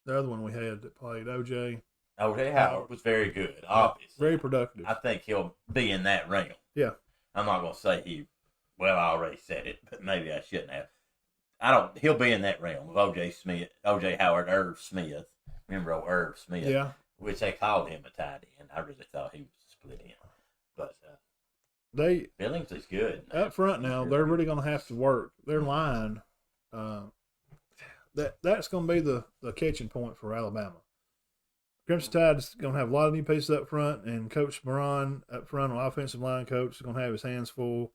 other one we had that played, O.J. Howard was very good, obviously. Very productive. I think he'll be in that realm. Yeah. I'm not going to say I already said it, but maybe I shouldn't have. He'll be in that realm of O.J. Howard, Irv Smith. Remember Irv Smith? Yeah. Which they called him a tight end. I really thought he was a split end. But Billingsley's good. Up front now, they're really going to have to work. Their line, that's going to be the catching point for Alabama. Crimson Tide's going to have a lot of new pieces up front, and Coach Moran up front, an offensive line coach, is going to have his hands full.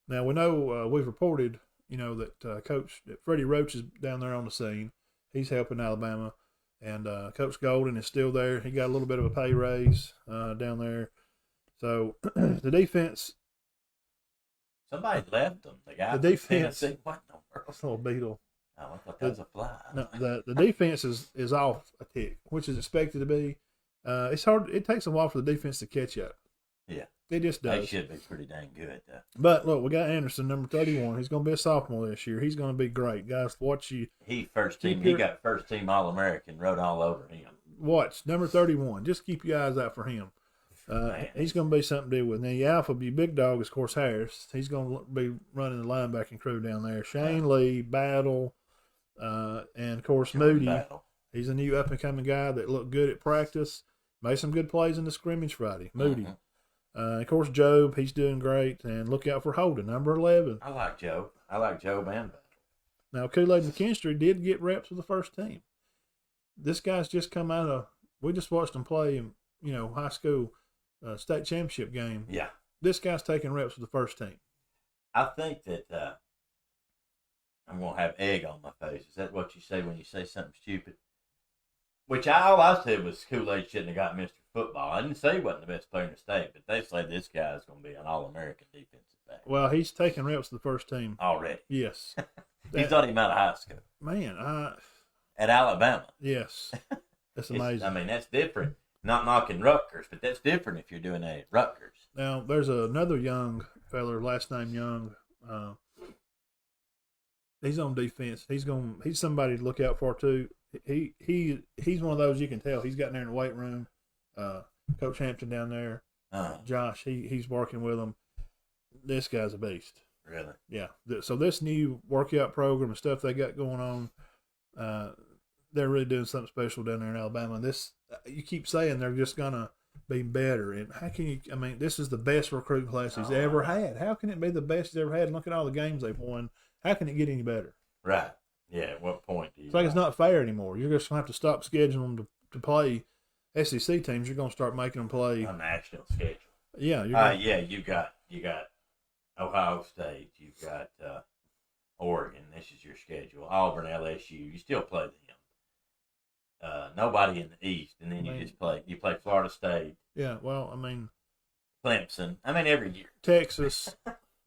Now, we know we've reported, that Freddie Roach is down there on the scene. He's helping Alabama. And Coach Golden is still there. He got a little bit of a pay raise down there. So the defense. Somebody left them. The defense. What in the world? That's a little beetle. Oh, I thought that was a fly. No, the defense is off a tick, which is expected to be. It's hard. It takes a while for the defense to catch up. Yeah. It just does. They should be pretty dang good, though. But look, we got Anderson, number 31. He's going to be a sophomore this year. He's going to be great, guys. Watch you. He got first team All-American wrote all over him. Watch number 31. Just keep your eyes out for him. He's going to be something to do with. Now, your alpha, your big dog is, of course, Harris. He's going to be running the linebacking crew down there. Shane Lee, Battle, and, of course, Moody. Battle. He's a new up-and-coming guy that looked good at practice. Made some good plays in the scrimmage Friday. Moody. Mm-hmm. Of course, Job, he's doing great. And look out for Holden, number 11. I like Job. I like Job and Battle. Now, Kool-Aid McKinstry did get reps with the first team. This guy's just come out of – we just watched him play in, high school state championship game. Yeah. This guy's taking reps with the first team. I think that I'm going to have egg on my face. Is that what you say when you say something stupid? Which all I said was Kool-Aid shouldn't have got Mr. Football. I didn't say he wasn't the best player in the state, but they say this guy's going to be an All-American defensive back. Well, he's taking reps with the first team. Already? Yes. He thought him out of high school. Man, At Alabama. Yes. That's amazing. That's different. Not knocking Rutgers, but that's different if you're doing that at Rutgers. Now, there's another young fella, last name Young. He's on defense. He's somebody to look out for too. He's one of those you can tell. He's gotten there in the weight room. Coach Hampton down there, Josh, he's working with him. This guy's a beast. Really? Yeah. So this new workout program and stuff they got going on, they're really doing something special down there in Alabama. You keep saying they're just gonna be better, and how can you? I mean, this is the best recruit class he's ever had. How can it be the best he's ever had? And look at all the games they've won. How can it get any better? Right. Yeah. At what point do you? It's like it's not fair anymore. You're just gonna have to stop scheduling them to play SEC teams. You're gonna start making them play a national schedule. Yeah. You got Ohio State. You've got Oregon. This is your schedule. Auburn, LSU. You still play them. Nobody in the East, and then you play Florida State. Yeah. Well, I mean, Clemson. I mean, every year. Texas.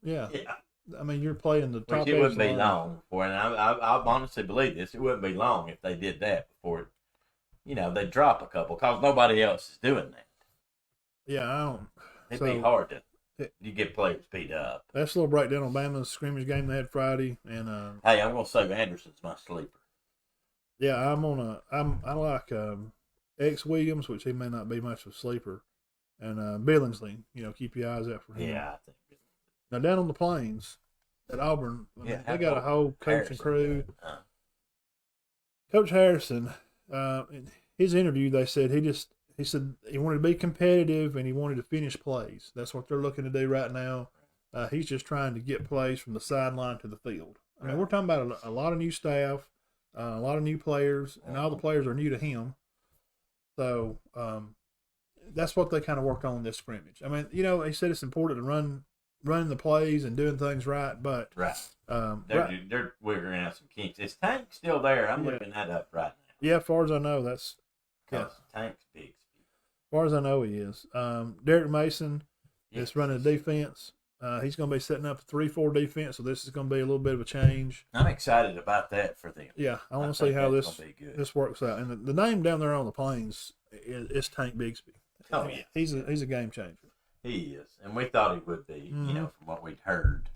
Yeah. Yeah. I mean, you're playing the top. Which it wouldn't be long before, and I honestly believe this. It wouldn't be long if they did that before. They'd drop a couple because nobody else is doing that. Yeah, I don't. It'd be hard to. You get players beat up. That's a little breakdown on Bama's scrimmage game they had Friday, and hey, I'm gonna say Anderson's my sleeper. Yeah, I like X Williams, which he may not be much of a sleeper, and Billingsley. Keep your eyes out for him. Yeah, I think. Now down on the plains at Auburn, they got a whole coaching crew. Coach Harrison, in his interview, they said he said he wanted to be competitive and he wanted to finish plays. That's what they're looking to do right now. He's just trying to get plays from the sideline to the field. I mean, we're talking about a lot of new staff, a lot of new players, and all the players are new to him. So that's what they kind of worked on in this scrimmage. I mean, he said it's important to run running the plays and doing things right. But Right. right. They're wiggling out some kinks. Is Tank still there? I'm looking that up right now. Yeah, as far as I know, that's Tank's big. As far as I know, he is. Derek Mason is running the defense. He's going to be setting up a 3-4 defense, so this is going to be a little bit of a change. I'm excited about that for them. Yeah, I want to see how this works out. And the name down there on the plains is Tank Bigsby. Oh yeah, he's a game changer. He is, and we thought he would be. You know, from what we'd heard.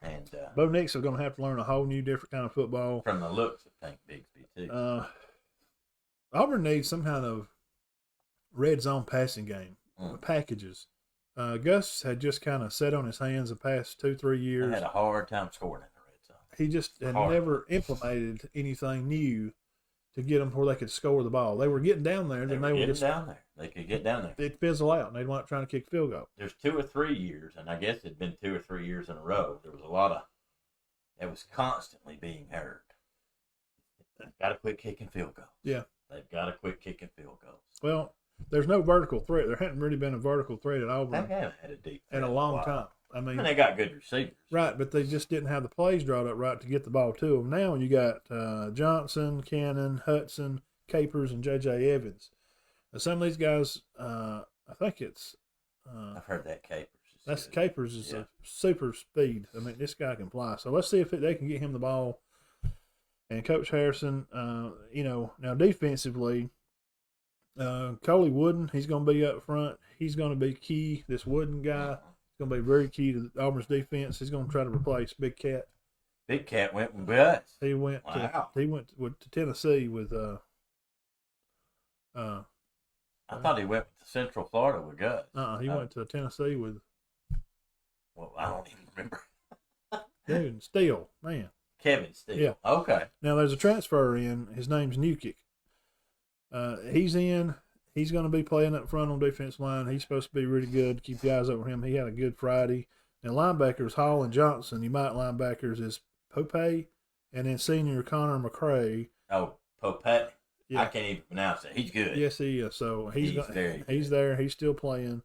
And Bo Nix is going to have to learn a whole new, different kind of football. From the looks of Tank Bigsby too. Auburn needs some kind of red zone passing game packages. Gus had just kind of sat on his hands the past 2-3 years. He had a hard time scoring in the red zone. He just had never implemented anything new to get them where they could score the ball. They were getting down there. They could get down there. They'd fizzle out, and they'd want trying to kick field goal. There's 2 or 3 years, and I guess it'd been 2 or 3 years in a row. There was a lot of it was constantly being heard. They've got to quit kicking field goals. Yeah. They've got to quit kicking field goals. Well, there's no vertical threat. There hadn't really been a vertical threat at Auburn They haven't had a deep in a long time. I mean, they got good receivers. Right, but they just didn't have the plays drawn up right to get the ball to them. Now you got Johnson, Cannon, Hudson, Capers, and J.J. Evans. Now, some of these guys, I think it's... I've heard that Capers. Capers is a super speed. I mean, this guy can fly. So let's see if they can get him the ball. And Coach Harrison, now defensively, Coley Wooden, he's going to be up front. He's going to be key. This Wooden guy is going to be very key to Auburn's defense. He's going to try to replace Big Cat. Big Cat went with us. He went to Tennessee with I thought he went to Central Florida with Gus. He went to Tennessee with. Well, I don't even remember. Dude, Steele, man. Kevin Steele. Yeah. Okay. Now there's a transfer in. His name's Newkick. He's in. He's going to be playing up front on defense line. He's supposed to be really good. Keep your eyes over him. He had a good Friday. Now linebackers Hall and Johnson. You might linebackers is Pope, and then senior Connor McCray. Oh, Pope. Yeah. I can't even pronounce it. He's good. Yes, he is. So he's there. He's still playing.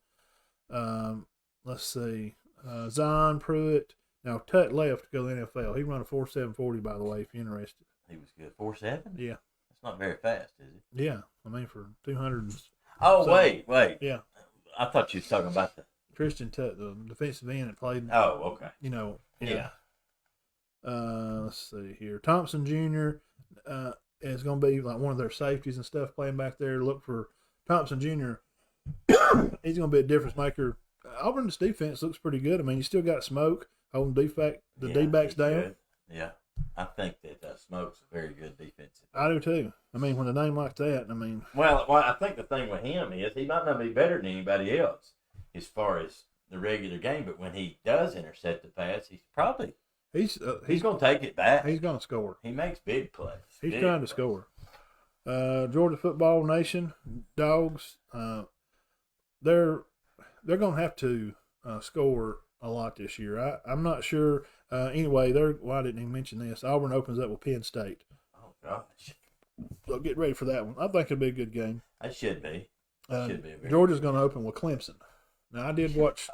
Let's see. Zion Pruitt. Now Tut left to go to the NFL. He run a 4.740, by the way, if you're interested. He was good. 4.7? Yeah. That's not very fast, is it? Yeah. I mean, for 200. Oh, wait. Yeah. I thought you were talking about the Christian Tut, the defensive end that played. Oh, okay. Yeah. Let's see here. Thompson Jr. Is going to be like one of their safeties and stuff playing back there. Look for Thompson Jr. He's going to be a difference maker. Auburn's defense looks pretty good. I mean, you still got Smoke holding D-backs down. Good. Yeah. I think that Smoke's a very good defensive. I do too. I mean, when a name like that, I mean. Well, I think the thing with him is he might not be better than anybody else as far as the regular game, but when he does intercept the pass, he's going to take it back. He's going to score. He makes big plays. He's trying to score. Georgia Football Nation, Dogs, they're going to have to score a lot this year. I'm not sure. Anyway, I didn't even mention this. Auburn opens up with Penn State. Oh, gosh. So get ready for that one. I think it'll be a good game. It should be. Georgia's going to open with Clemson. Now, I did watch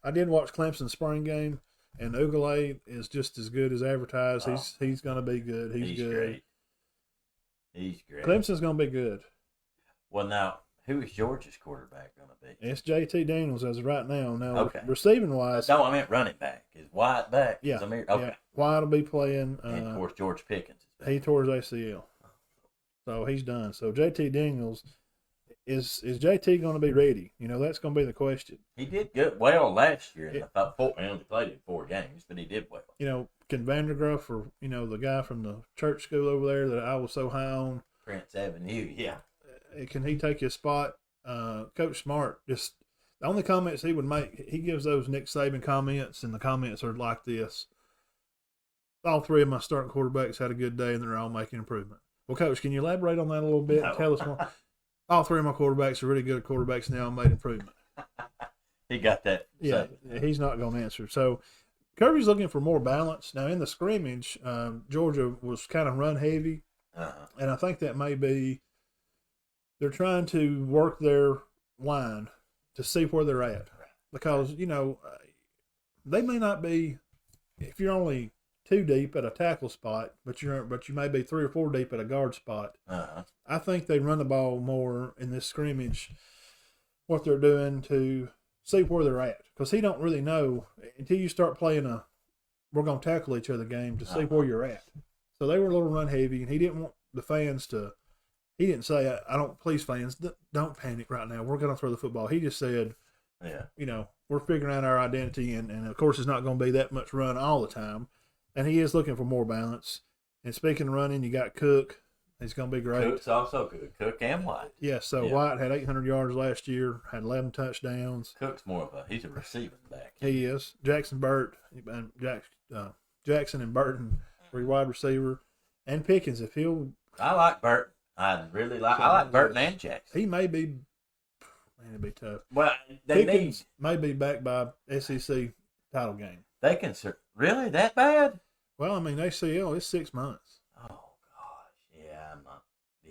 Clemson's spring game. And Ugalele is just as good as advertised. He's going to be good. He's good. Great. He's great. Clemson's going to be good. Well, now, who is Georgia's quarterback going to be? It's J.T. Daniels as of right now. Now, okay. Receiving-wise. No, I meant running back. Is White back? Yeah. Okay. Yeah. White will be playing. And, of course, George Pickens. He tore his ACL. So, he's done. So, J.T. Daniels, is J.T. going to be ready? That's going to be the question. He did good well last year. He only played in 4 games, but he did well. Can Vandergruff or, the guy from the church school over there that I was so high on. Prince Avenue, yeah. Can he take his spot? Coach Smart, just the only comments he would make, he gives those Nick Saban comments, and the comments are like this. All 3 of my starting quarterbacks had a good day, and they're all making improvement. Well, Coach, can you elaborate on that a little bit and tell us more? All 3 of my quarterbacks are really good at quarterbacks now and made improvement. He got that. Yeah, he's not going to answer. So, Kirby's looking for more balance. Now, in the scrimmage, Georgia was kind of run heavy, and I think that may be they're trying to work their line to see where they're at. Because, they may not be, if you're only 2 deep at a tackle spot, but you may be 3 or 4 deep at a guard spot. I think they run the ball more in this scrimmage, what they're doing to see where they're at, because he don't really know until you start playing we're going to tackle each other game to see where you're at. So they were a little run heavy, and he didn't want the fans to. He didn't say, "I don't." Please, fans, don't panic right now. We're going to throw the football. He just said, we're figuring out our identity, and of course, it's not going to be that much run all the time. And he is looking for more balance. And speaking of running, you got Cook. He's going to be great. Cook's also good. Cook and White. Yeah, so White had 800 yards last year, had 11 touchdowns. Cook's he's a receiving back. He is. Jackson and Burton for your wide receiver. And Pickens, if he'll. I like Burton. I like Burton and Jackson. He may be. Man, it'd be tough. Well, Pickens may be back by SEC title game. They can. Really? That bad? Well, I mean, ACL, it's 6 months. Oh, gosh. Yeah.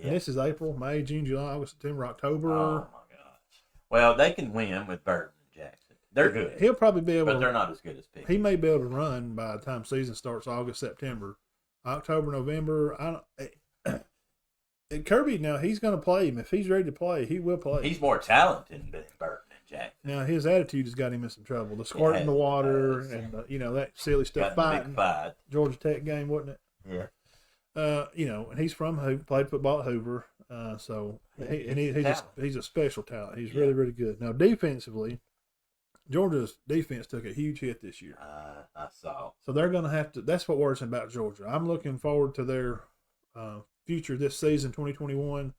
And this is April, May, June, July, August, September, October. Oh, my gosh. Well, they can win with Burton and Jackson. They're good. He'll probably be able But they're not as good as Pickens. He may be able to run by the time season starts, August, September. October, November, Kirby, now, he's going to play him. If he's ready to play, he will play. He's more talented than Burton and Jackson. Now, his attitude has got him in some trouble. The squirting in the water and, that silly stuff. Big fight. Georgia Tech game, wasn't it? Yeah. And he's from Hoover, played football at Hoover. He's a special talent. He's really, really good. Now, defensively, Georgia's defense took a huge hit this year. I saw. So they're going to have to – that's what worries me about Georgia. I'm looking forward to their future this season, 2021.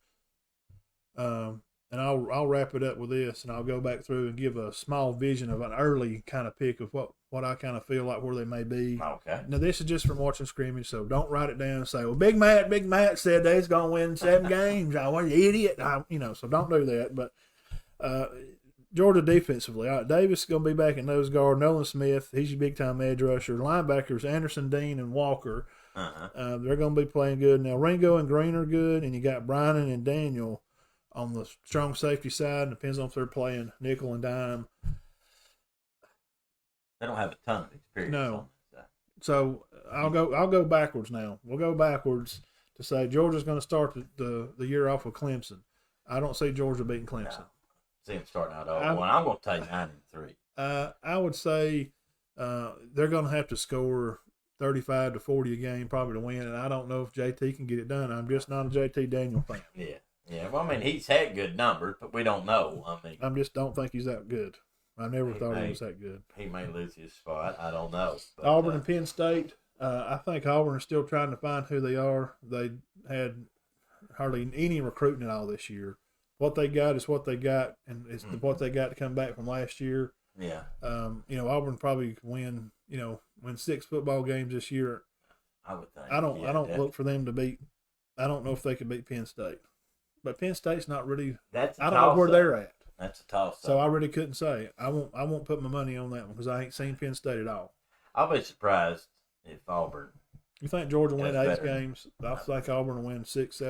And I'll wrap it up with this, and I'll go back through and give a small vision of an early kind of pick of what I kind of feel like where they may be. Okay. Now, this is just from watching scrimmage, so don't write it down and say, well, Big Matt said they's going to win 7 games. What you idiot. So don't do that. But Georgia defensively, all right, Davis is going to be back in nose guard. Nolan Smith, he's your big-time edge rusher. Linebackers, Anderson, Dean, and Walker. They're going to be playing good. Now, Ringo and Green are good, and you got Brynan and Daniel on the strong safety side. Depends on if they're playing nickel and dime. They don't have a ton of experience. No. So I'll go backwards now. We'll go backwards to say Georgia's going to start the year off with Clemson. I don't see Georgia beating Clemson. No. See them starting out 0-1. I'm going to take 9-3. I would say they're going to have to score 35 to 40 a game probably to win, and I don't know if JT can get it done. I'm just not a JT Daniel fan. Yeah. Well, I mean, he's had good numbers, but we don't know. I just don't think he's that good. I never thought he was that good. He may lose his spot. I don't know. But, Auburn and Penn State. I think Auburn is still trying to find who they are. They had hardly any recruiting at all this year. What they got is what they got, and it's what they got to come back from last year. Yeah. Auburn probably win 6 football games this year. I would think. I don't look for them to beat. I don't know if they could beat Penn State, but Penn State's not really. I don't know where they're at. That's a toss. So I really couldn't say. I won't put my money on that one because I ain't seen Penn State at all. I'll be surprised if Auburn. You think Georgia will win 8 games? I think Auburn will win 6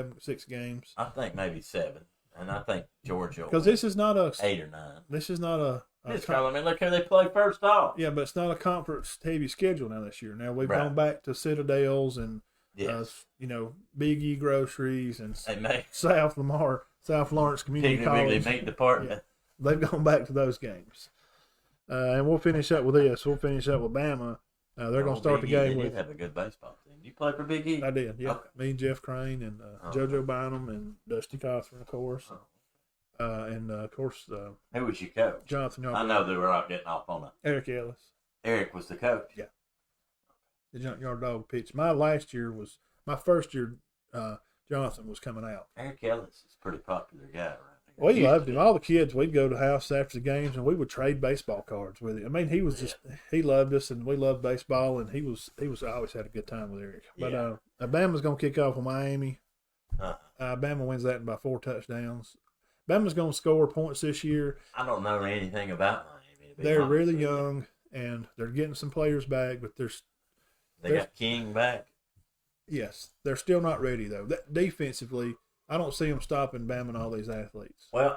games. I think maybe 7, and I think Georgia. Because this is not a 8 or 9. This is not a. Look who they play first off. Yeah, but it's not a conference heavy schedule now this year. Now we've gone back to Citadels and Big E Groceries and South Lawrence Community College. Meat department. Yeah. They've gone back to those games. And we'll finish up with this. We'll finish up with Bama. They're going to start the game with. You have a good baseball team. You play for Big E? I did, yeah. Okay. Me and Jeff Crane and JoJo Bynum and Dusty Cawthorn, of course. And, of course, who was your coach? Jonathan Yarbrough. I know they were out getting off on it. Eric Ellis. Eric was the coach? Yeah. The Junkyard Dog pitch. My first year, Jonathan was coming out. Eric Ellis is a pretty popular guy, right? We loved him. All the kids, we'd go to the house after the games, and we would trade baseball cards with him. I mean, he was he loved us, and we loved baseball, and he was I always had a good time with Eric. But Bama's going to kick off with Miami. Bama wins that by 4 touchdowns. Bama's going to score points this year. I don't know anything about Miami. They're really young, and they're getting some players back, but they got King back. Yes, they're still not ready though. Defensively, I don't see them stopping Bama and all these athletes. Well,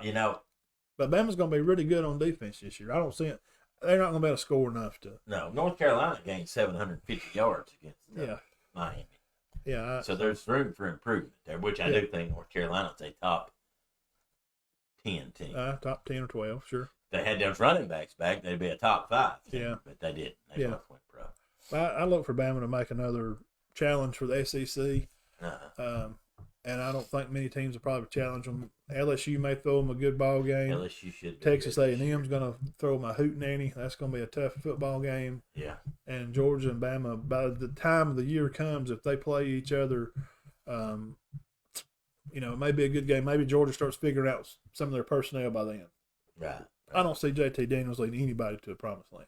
but Bama's going to be really good on defense this year. I don't see it. they're not going to be able to score enough to. No, North Carolina gained 750 yards against Miami. Yeah. So there's room for improvement there, which I do think North Carolina's a top 10 team. Top 10 or 12, sure. If they had those running backs back, they'd be a top 5 team. Yeah. But they didn't. They both went pro. I look for Bama to make another challenge for the SEC. Uh-huh. And I don't think many teams will probably challenge them. LSU may throw them a good ball game. LSU should. Texas A&M's going to throw them a hootenanny. That's going to be a tough football game. Yeah. And Georgia and Bama, by the time the year comes, if they play each other, it may be a good game. Maybe Georgia starts figuring out some of their personnel by then. Right. I don't see JT Daniels leading anybody to the promised land.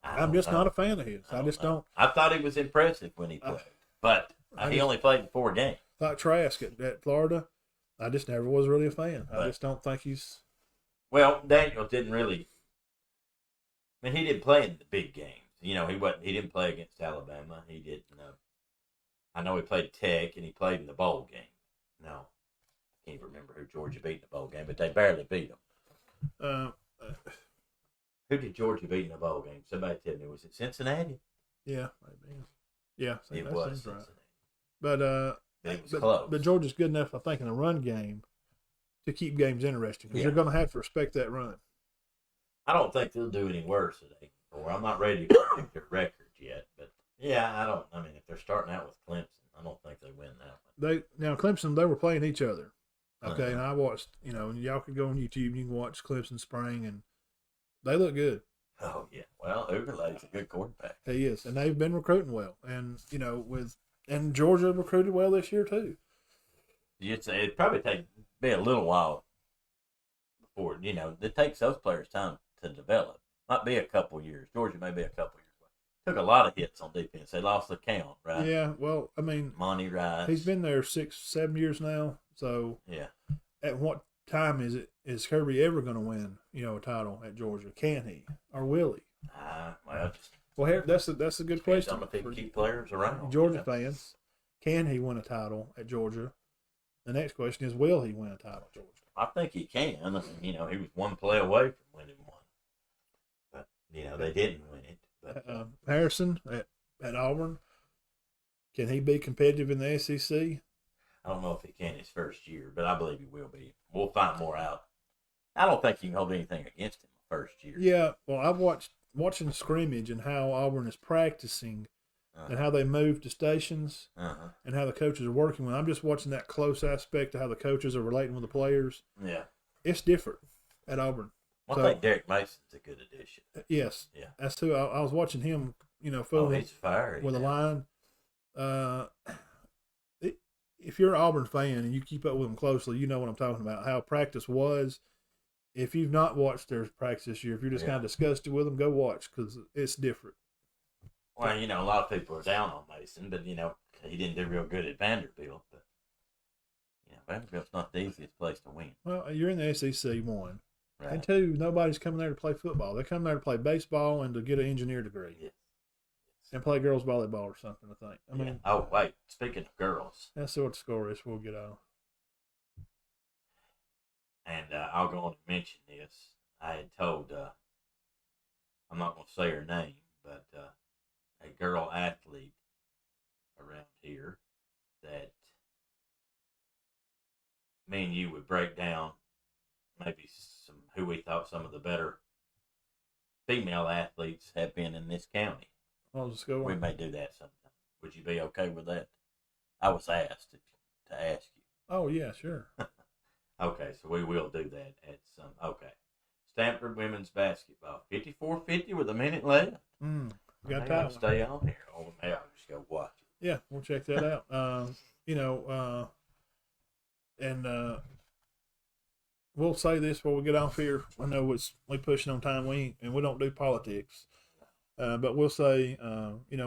I'm just not a fan of his. I just don't. I thought he was impressive when he played, but he only played in 4 games. Like Trask at Florida, I just never was really a fan. I just don't think he's. Well, Daniels didn't really. I mean, he didn't play in the big games. He didn't play against Alabama. He didn't. I know he played Tech and he played in the bowl game. No, I can't remember who Georgia beat in the bowl game, but they barely beat him. Who did Georgia beat in the bowl game? Somebody tell me. Was it Cincinnati? Yeah, maybe. Yeah, it was Cincinnati. Right. But it was close. But Georgia's good enough, I think, in the run game to keep games interesting because you're going to have to respect that run. I don't think they'll do any worse today. Or I'm not ready to predict their record yet, but I don't. I mean, if they're starting out with Clemson, I don't think they win that one. Clemson, they were playing each other. Okay, Uh-huh. and I watched. And y'all could go on YouTube and you can watch Clemson Spring, and they look good. Oh yeah, well, Uberlay's a good quarterback. He is, and they've been recruiting well, and and Georgia recruited well this year too. It'd probably be a little while before it takes those players time to develop. Might be a couple years. Georgia may be a couple years away. Took a lot of hits on defense. They lost the count, right? Yeah, well, I mean, Monty Rice. He's been there 6-7 years now. So yeah, at what time is Kirby ever going to win? A title at Georgia? Can he or will he? Well, that's a good question. Some of the key players around Georgia fans. Can he win a title at Georgia? The next question is, will he win a title at Georgia? I think he can. I mean, he was one play away from winning one, but they didn't win it. But Harrison at Auburn, can he be competitive in the SEC? I don't know if he can his first year, but I believe he will be. We'll find more out. I don't think you can hold anything against him the first year. Yeah, well, I've watching scrimmage and how Auburn is practicing and how they move to stations and how the coaches are working with. I'm just watching that close aspect of how the coaches are relating with the players. Yeah. It's different at Auburn. I think Derek Mason's a good addition. Yes. Yeah. That's who I was watching him, fooling he's fiery with a line. If you're an Auburn fan and you keep up with them closely, you know what I'm talking about, how practice was. If you've not watched their practice this year, if you're just kind of disgusted with them, go watch because it's different. Well, a lot of people are down on Mason, but, he didn't do real good at Vanderbilt. But, Vanderbilt's not the easiest place to win. Well, you're in the SEC, 1. Right. And 2, nobody's coming there to play football. They come there to play baseball and to get an engineer degree. Yes. And play girls volleyball or something, I think. I mean, Oh, wait. Speaking of girls. That's what the score is. We'll get on. And I'll go on to mention this. I had told, I'm not going to say her name, but a girl athlete around here that me and you would break down maybe who we thought some of the better female athletes have been in this county. What was the score? We may do that sometime. Would you be okay with that? I was asked to ask you. Oh, yeah, sure. Okay, so we will do that at some. Okay. Stanford women's basketball. 54-50 with a minute left. Got to stay on here. Oh, now I'll just go watch it. Yeah, we'll check that out. We'll say this before we get off here. I know we pushing on time. We don't do politics. But we'll say,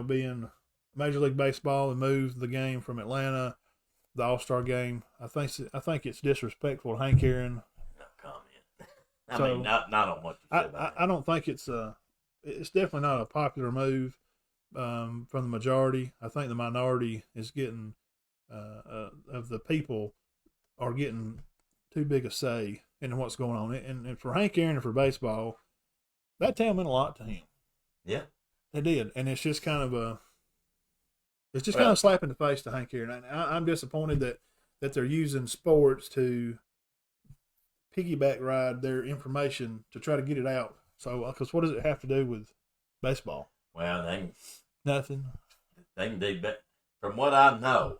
being Major League Baseball and moved the game from Atlanta, the All-Star game, I think it's disrespectful to Hank Aaron. No comment. I mean, not on what you said about I don't think it's definitely not a popular move from the majority. I think the minority is getting of the people are getting too big a say in what's going on. And for Hank Aaron and for baseball, that town meant a lot to him. Yeah. It did. And it's just kind of kind of slap in the face to Hank Aaron. I'm disappointed that they're using sports to piggyback ride their information to try to get it out. So, because what does it have to do with baseball? Well, Nothing. They can do better. From what I know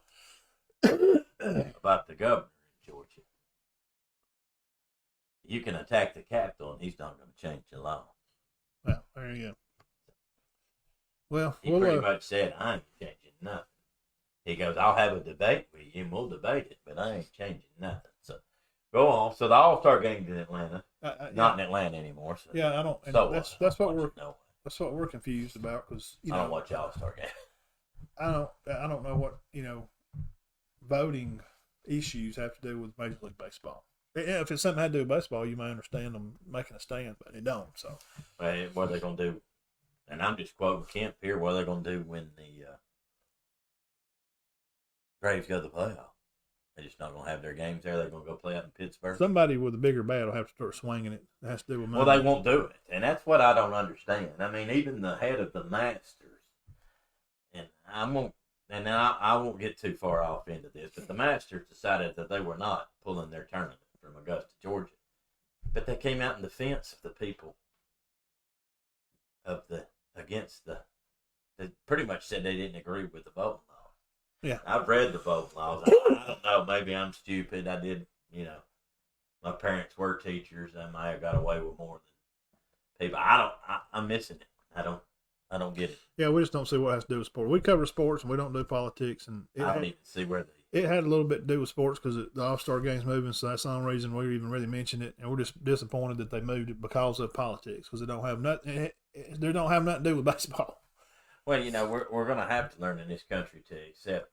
about the governor in Georgia, you can attack the Capitol and he's not going to change the law. Well, there you go. Well, he pretty much said, I ain't changing nothing. He goes, I'll have a debate with you and we'll debate it, but I ain't changing nothing. So, go on. So the All-Star game's in Atlanta. Not in Atlanta anymore. So yeah, I don't. So that's what we're confused about because I don't watch the All-Star game. I don't know what voting issues have to do with Major League Baseball. Yeah, if it's something had to do with baseball, you may understand them making a stand, but it don't. So, well, what are they going to do? And I'm just quoting Kemp here. What are they going to do when the Braves go to the playoffs? They're just not going to have their games there. They're going to go play out in Pittsburgh. Somebody with a bigger bat will have to start swinging it. It has to do with money. Well, they won't do it, and that's what I don't understand. I mean, even the head of the Masters, and I won't get too far off into this, but the Masters decided that they were not pulling their tournament from Augusta, Georgia, but they came out in defense of the people they pretty much said they didn't agree with the voting law. Yeah. I've read the voting laws. I don't know. Maybe I'm stupid. I did, my parents were teachers. I might have got away with more than people. I'm missing it. I don't get it. Yeah, we just don't see what it has to do with sports. We cover sports and we don't do politics. And I don't even see where it had a little bit to do with sports because the All-Star game's moving, so that's the only reason we even really mentioned it. And we're just disappointed that they moved it because of politics, because they don't have nothing to do with baseball. Well, we're going to have to learn in this country to accept,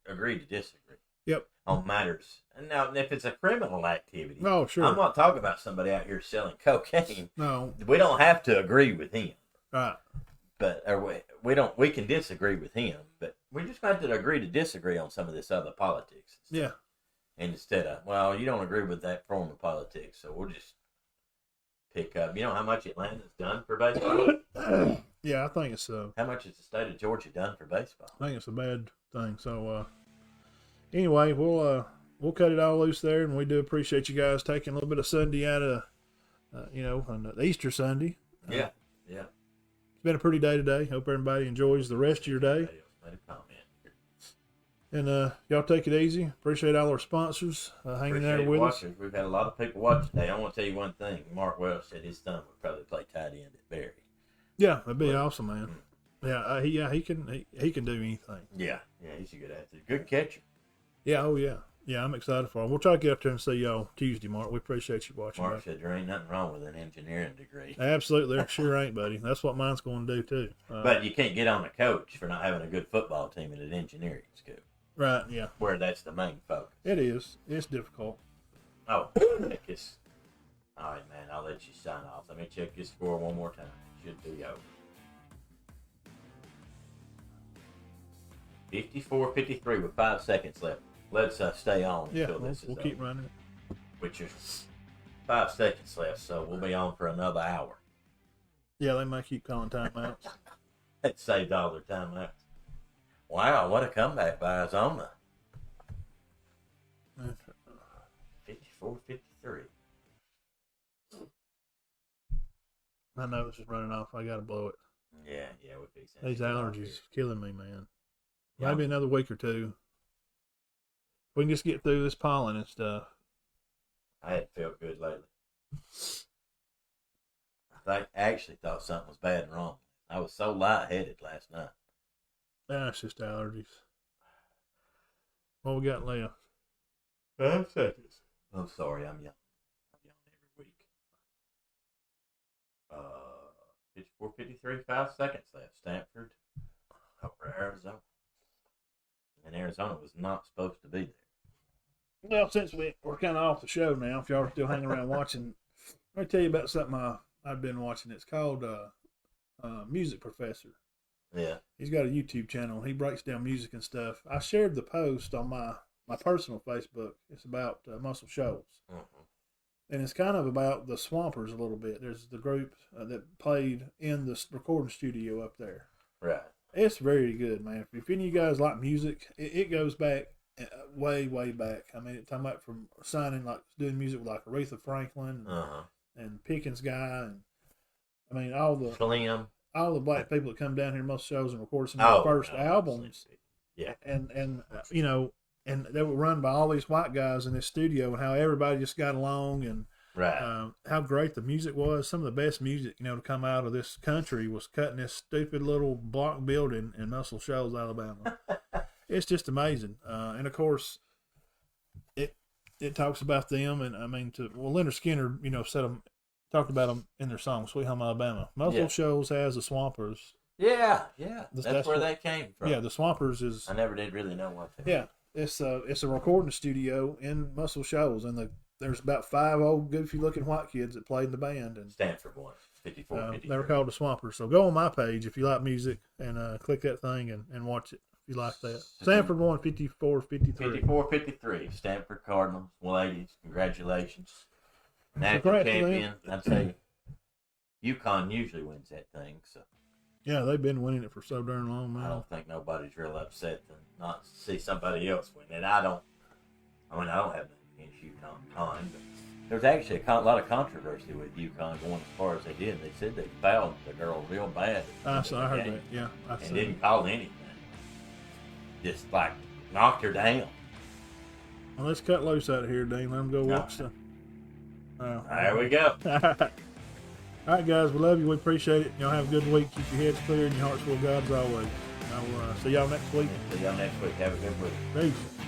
agree to disagree. Yep. On matters. And now, if it's a criminal activity, oh sure, I'm not talking about somebody out here selling cocaine. No, we don't have to agree with him. Right. But we don't. We can disagree with him, but we just have to agree to disagree on some of this other politics. Yeah. And instead of, well, you don't agree with that form of politics, so we'll just pick up. You know how much Atlanta's done for baseball? Yeah, I think it's how much has the state of Georgia done for baseball? I think it's a bad thing. So anyway, we'll cut it all loose there, and we do appreciate you guys taking a little bit of Sunday out of on Easter Sunday. Yeah. It's been a pretty day today. Hope everybody enjoys the rest of your day. Made a comment. And y'all take it easy. Appreciate all our sponsors hanging there with us. We've had a lot of people watch today. I want to tell you one thing. Mark Welch said his son would probably play tight end at Berry. Yeah, that'd be awesome, man. He can do anything. Yeah, he's a good athlete. Good catcher. Yeah, oh yeah. Yeah, I'm excited for him. We'll try to get up there and see y'all Tuesday, Mark. We appreciate you watching. Mark said there ain't nothing wrong with an engineering degree. Absolutely, there sure ain't, buddy. That's what mine's going to do too. But you can't get on a coach for not having a good football team at an engineering school. Right, yeah. Where that's the main focus. It is. It's difficult. Oh, heck, all right, man. I'll let you sign off. Let me check your score one more time. Should be over. 54-53 with 5 seconds left. Let's stay on until this is we'll keep running it. Which is 5 seconds left, so we'll be on for another hour. Yeah, they might keep calling timeouts. That saved all their timeouts. Wow, what a comeback by Arizona. 54-53. My nose is running off. I got to blow it. Yeah, we're fixing it. These allergies killing me, man. Yeah. Maybe another week or two. We can just get through this pollen and stuff. I hadn't felt good lately. I actually thought something was bad and wrong. I was so lightheaded last night. It's just allergies. What we got left? 5 seconds. I'm sorry, I'm young. I'm young every week. 54-53, 5 seconds left. Stanford over Arizona. And Arizona was not supposed to be there. Well, since we're kind of off the show now, if y'all are still hanging around watching, let me tell you about something I've been watching. It's called Music Professor. Yeah. He's got a YouTube channel. He breaks down music and stuff. I shared the post on my personal Facebook. It's about Muscle Shoals. Mm-hmm. and it's kind of about the Swampers a little bit. There's the group that played in the recording studio up there. Right. It's very good, man. If any of you guys like music, it goes back way, way back. I mean, talking about from signing, like doing music with like Aretha Franklin and Pickens Guy, and I mean all the Slim, all the black people that come down here most shows and record some of their first albums. Yeah, and you know, and they were run by all these white guys in this studio, and how everybody just got along, and how great the music was. Some of the best music, you know, to come out of this country was cut in this stupid little block building in Muscle Shoals, Alabama. It's just amazing. And of course, it talks about them, and I mean, Leonard Skinner, you know, talked about them in their song "Sweet Home Alabama." Muscle Shoals has the Swampers. Yeah. That's where that came from. Yeah, the Swampers is. I never did really know what. It's a recording studio in Muscle Shoals, and there's about 5 old goofy-looking white kids that played in the band. And Stanford one, 54, they were called the Swampers. So go on my page if you like music and click that thing and watch it if you like that. Stanford won 54-53. 54-53. Stanford Cardinals, 180s. Congratulations. National champion. I'd say UConn usually wins that thing. So yeah, they've been winning it for so darn long, man. I don't think nobody's real upset to not see somebody else win it. I don't have nothing against UConn, but there's actually a lot of controversy with UConn going as far as they did. They said they fouled the girl real bad. I heard that. Yeah, and didn't call anything. Just like knocked her down. Well, let's cut loose out of here, Dean. Let them go watch the. There we go. All right, guys, we love you. We appreciate it. Y'all have a good week. Keep your heads clear and your hearts full of God as always. I'll see y'all next week. See y'all next week. Have a good week. Peace.